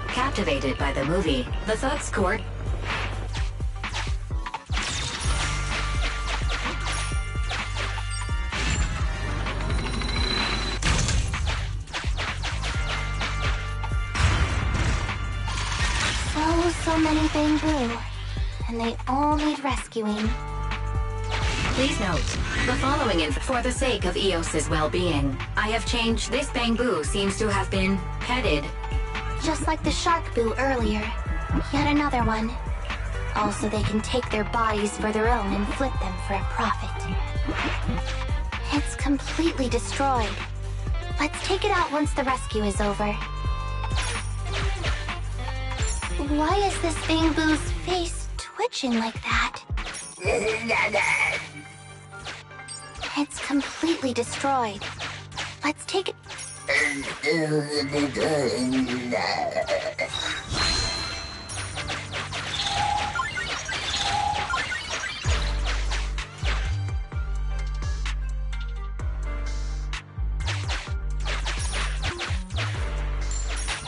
Captivated by the movie, the thugs court... So many Bang Boo, and they all need rescuing. Please note, the following for the sake of Eos's well-being, I have changed this Bang Boo seems to have been petted. Just like the Shark Boo earlier. Yet another one. Also, they can take their bodies for their own and flip them for a profit. It's completely destroyed. Let's take it out once the rescue is over. Why is this Bang Boo's face twitching like that? It's completely destroyed. Let's take it...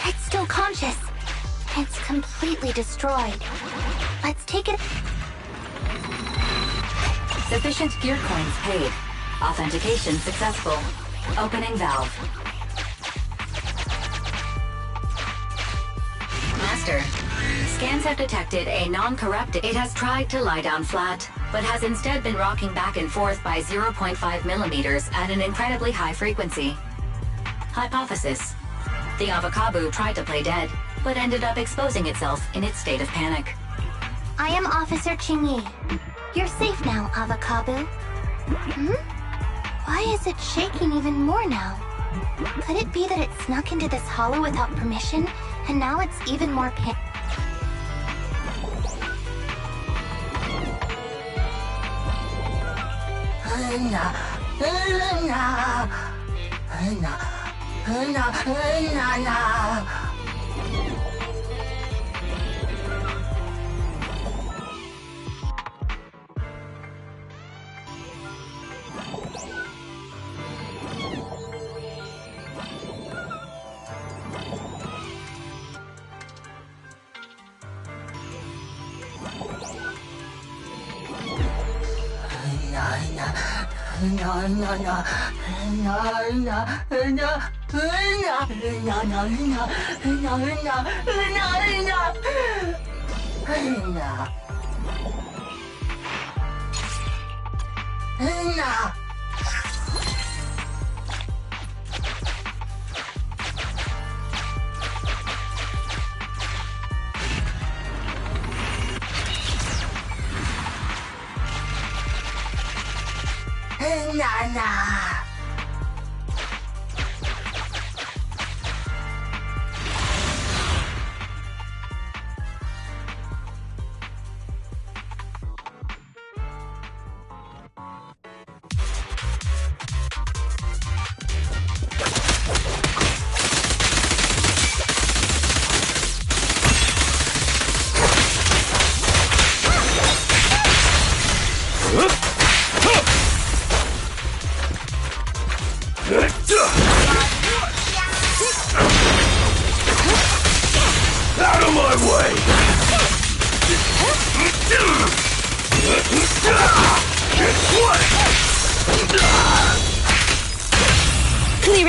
It's still conscious. It's completely destroyed. Let's take it... Sufficient gear coins paid. Authentication successful. Opening valve. Master, scans have detected a non-corrupted... It has tried to lie down flat, but has instead been rocking back and forth by 0.5 millimeters at an incredibly high frequency. Hypothesis: the Avocado tried to play dead, but ended up exposing itself in its state of panic. I am Officer Chingy. You're safe now, Avocado. Why is it shaking even more now? Could it be that it snuck into this hollow without permission, and now it's even more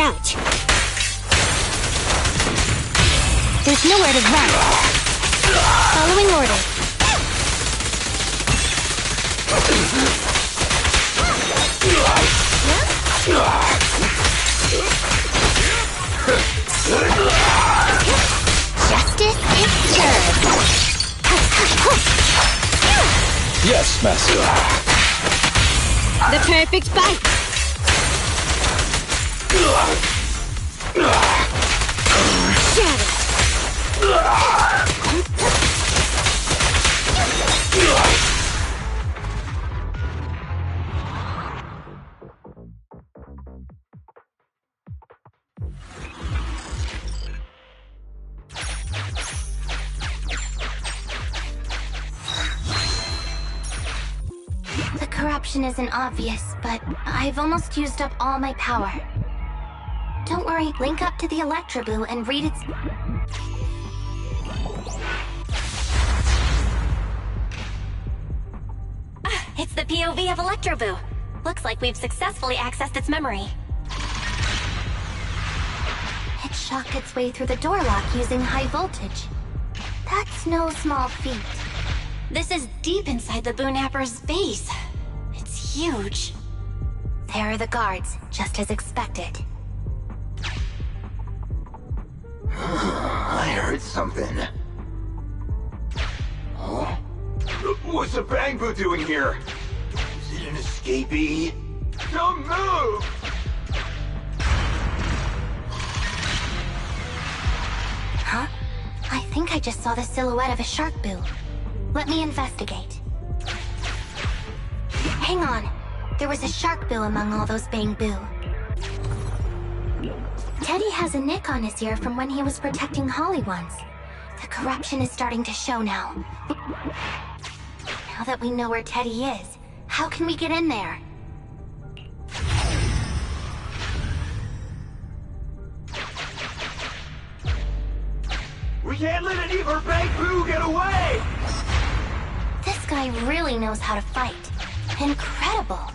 crouch. There's nowhere to run. Following orders. Justice is served. Yes, Master. The perfect bite. The corruption isn't obvious, but I've almost used up all my power. Don't worry, link up to the Electroboo and read its... It's the POV of Electroboo. Looks like we've successfully accessed its memory. It shocked its way through the door lock using high voltage. That's no small feat. This is deep inside the Boonapper's base. It's huge. There are the guards, just as expected. I heard something. Huh? What's the Bangboo doing here? Is it an escapee? Don't move! Huh? I think I just saw the silhouette of a shark boo. Let me investigate. Hang on. There was a shark boo among all those Bangboo. Teddy has a nick on his ear from when he was protecting Holly once. The corruption is starting to show now. Now that we know where Teddy is, how can we get in there? We can't let any of our Bangboo get away! This guy really knows how to fight. Incredible!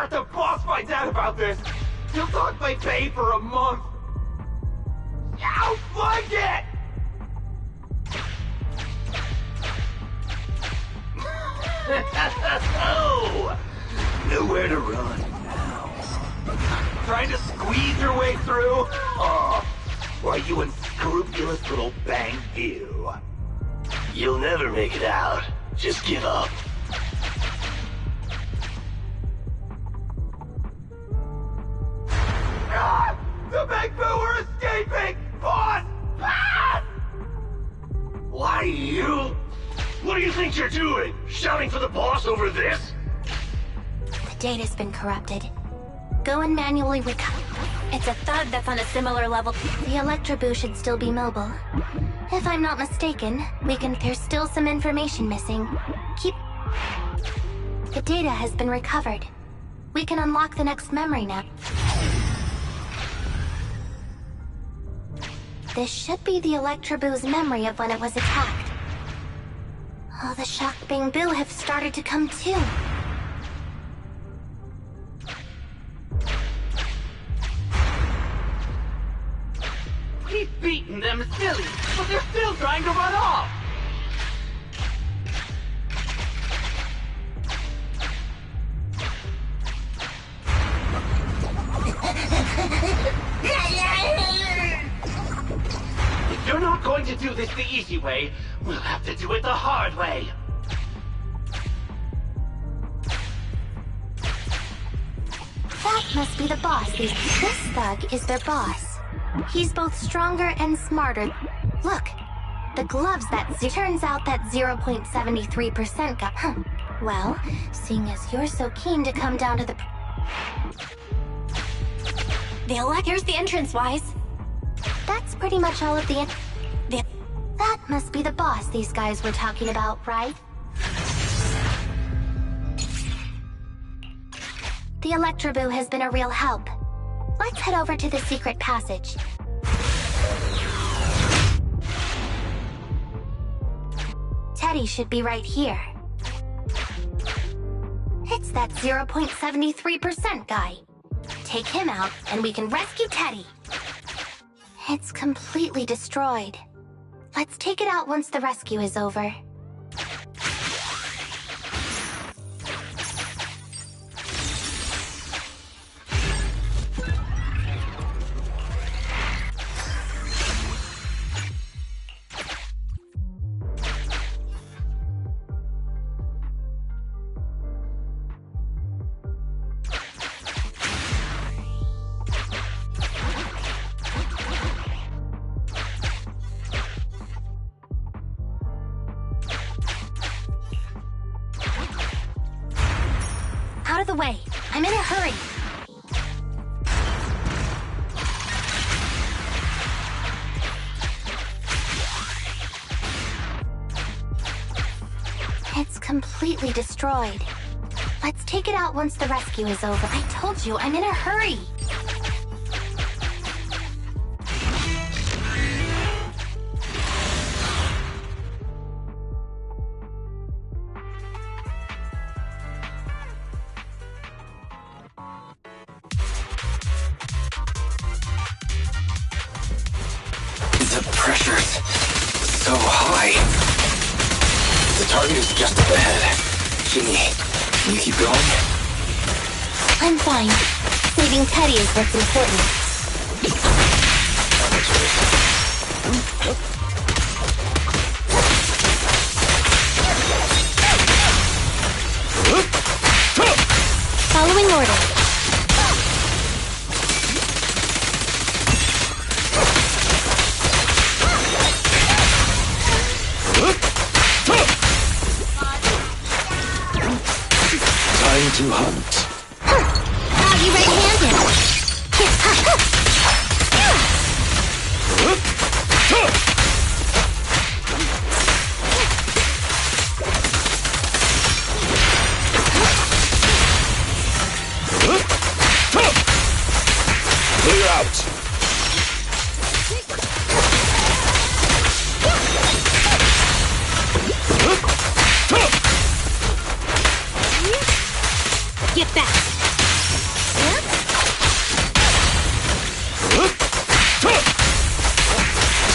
If the boss finds out about this, he'll talk my pay for a month! I'll find it! Oh, nowhere to run now. Trying to squeeze your way through? Oh, why, you unscrupulous little Bangboo. You'll never make it out. Just give up. Ah! The Bangboo are escaping! Boss! Pass! Why, you? What do you think you're doing? Shouting for the boss over this? The data's been corrupted. Go and manually recover. It's a thug that's on a similar level. The Electroboo should still be mobile. If I'm not mistaken, there's still some information missing. The data has been recovered. We can unlock the next memory now. This should be the Electroboo's memory of when it was attacked. All the shocked Bangboo have started to come too. We've beaten them silly, but they're still trying to run off! If you're not going to do this the easy way, we'll have to do it the hard way. That must be the boss. This thug is their boss. He's both stronger and smarter. Look, the gloves turns out that 0.73% got... Well, seeing as you're so keen to come down to the... Here's the entrance, Wise. That's pretty much all of the... That must be the boss these guys were talking about, right? The Electroboo has been a real help. Let's head over to the secret passage. Teddy should be right here. It's that 0.73% guy. Take him out, and we can rescue Teddy. It's completely destroyed. Let's take it out once the rescue is over. Out of the way. I'm in a hurry. It's completely destroyed. Let's take it out once the rescue is over. I told you, I'm in a hurry. The pressure's so high. The target is just up ahead. Ginny, can you keep going? I'm fine. Saving Teddy is what's important. Following order. Time to hunt. Got you red-handed. Clear out. Get back!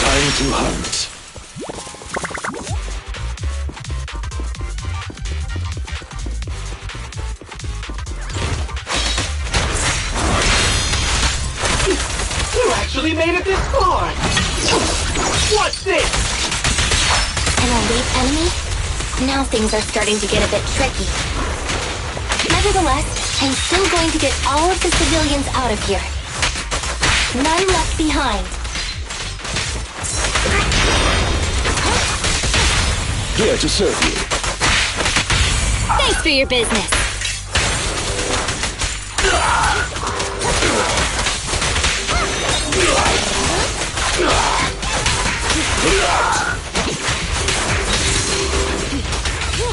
Time to hunt. You actually made it this far! What's this? An elite enemy? Now things are starting to get a bit tricky. Nevertheless, I'm still going to get all of the civilians out of here. None left behind. Here to serve you. Thanks for your business.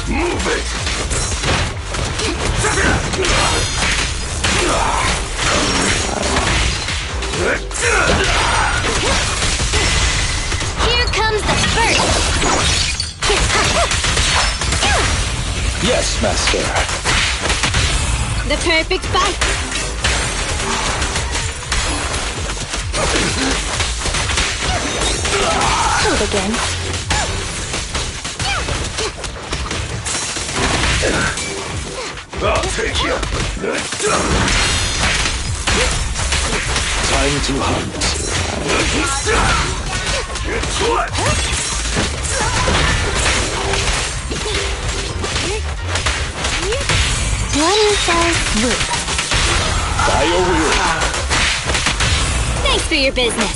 Move it! Here comes the first. Yes, Master. The perfect fight. Hold again. I'll take you! Time to hunt. What? One fell swoop. By your will. Thanks for your business.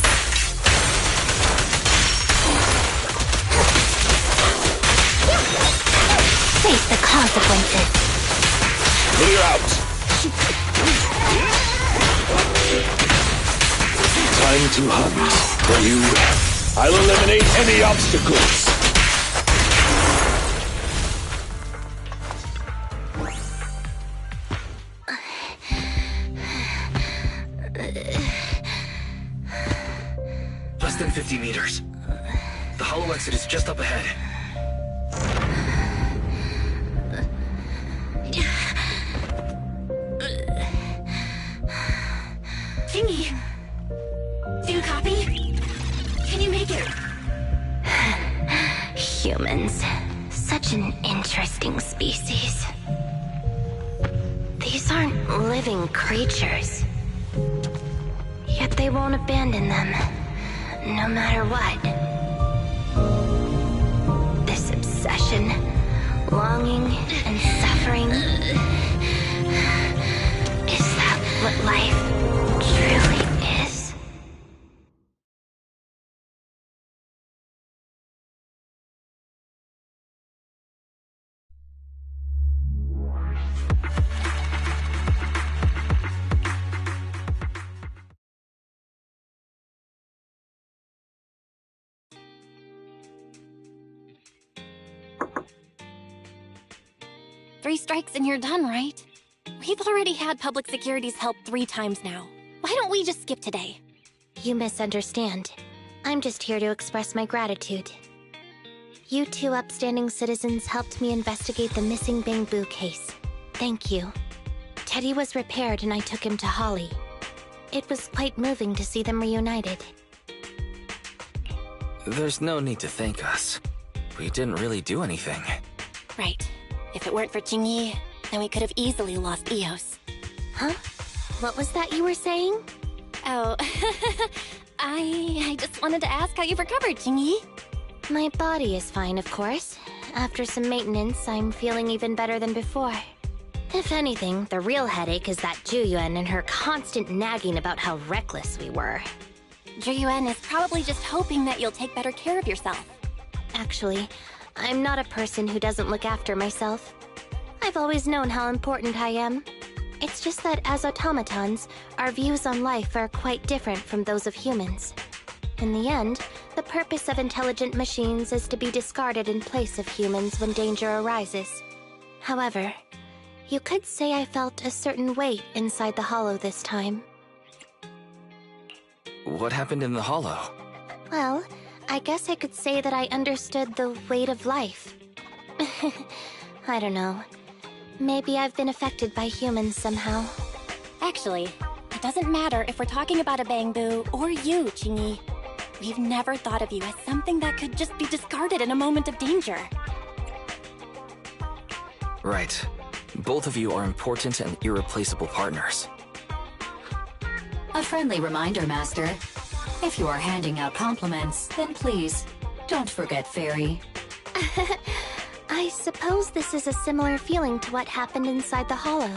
Face the consequences. Clear out. Time to hunt. For you, I'll eliminate any obstacles. Less than 50 meters. The hollow exit is just up ahead. such an interesting species. These aren't living creatures. Yet they won't abandon them, no matter what. This obsession, longing, and suffering. Is that what life truly is? Three strikes and you're done, right? We've already had public security's help 3 times now. Why don't we just skip today? You misunderstand. I'm just here to express my gratitude. You 2 upstanding citizens helped me investigate the missing Bangboo case. Thank you. Teddy was repaired and I took him to Holly. It was quite moving to see them reunited. There's no need to thank us. We didn't really do anything. Right. If it weren't for Jingyi, then we could have easily lost Eos. Huh? What was that you were saying? Oh, I just wanted to ask how you've recovered, Jingyi. My body is fine, of course. After some maintenance, I'm feeling even better than before. If anything, the real headache is that Juyuan and her constant nagging about how reckless we were. Juyuan is probably just hoping that you'll take better care of yourself. Actually, I'm not a person who doesn't look after myself. I've always known how important I am. It's just that as automatons, our views on life are quite different from those of humans. In the end, the purpose of intelligent machines is to be discarded in place of humans when danger arises. However, you could say I felt a certain weight inside the hollow this time. What happened in the hollow? Well, I guess I could say that I understood the weight of life. I don't know. Maybe I've been affected by humans somehow. Actually, it doesn't matter if we're talking about a Bangboo or you, Jingyi. We've never thought of you as something that could just be discarded in a moment of danger. Right. Both of you are important and irreplaceable partners. A friendly reminder, Master. If you are handing out compliments, then please, don't forget Fairy. I suppose this is a similar feeling to what happened inside the hollow.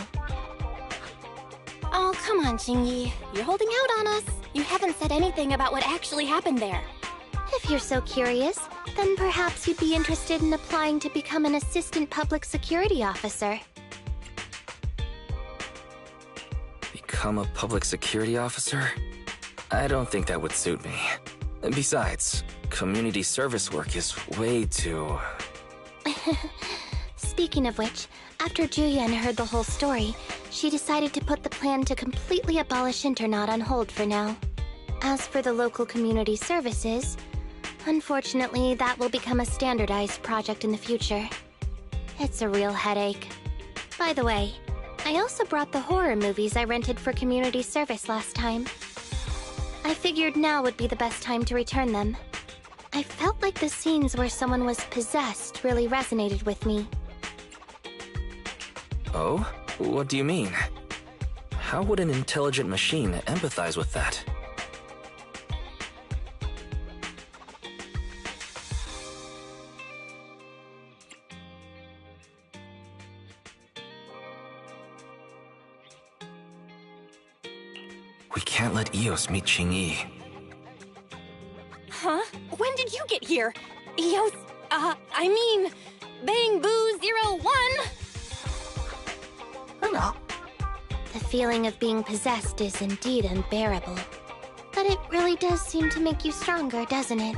Oh, come on, Jingyi. You're holding out on us. You haven't said anything about what actually happened there. If you're so curious, then perhaps you'd be interested in applying to become an assistant public security officer. Become a public security officer? I don't think that would suit me. Besides, community service work is way too... Speaking of which, after Juyuan heard the whole story, she decided to put the plan to completely abolish Internaut on hold for now. As for the local community services, unfortunately that will become a standardized project in the future. It's a real headache. By the way, I also brought the horror movies I rented for community service last time. I figured now would be the best time to return them. I felt like the scenes where someone was possessed really resonated with me. Oh? What do you mean? How would an intelligent machine empathize with that? We can't let Eos meet Jingyi. Huh? When did you get here? Eos, I mean, Bangboo 01! The feeling of being possessed is indeed unbearable. But it really does seem to make you stronger, doesn't it?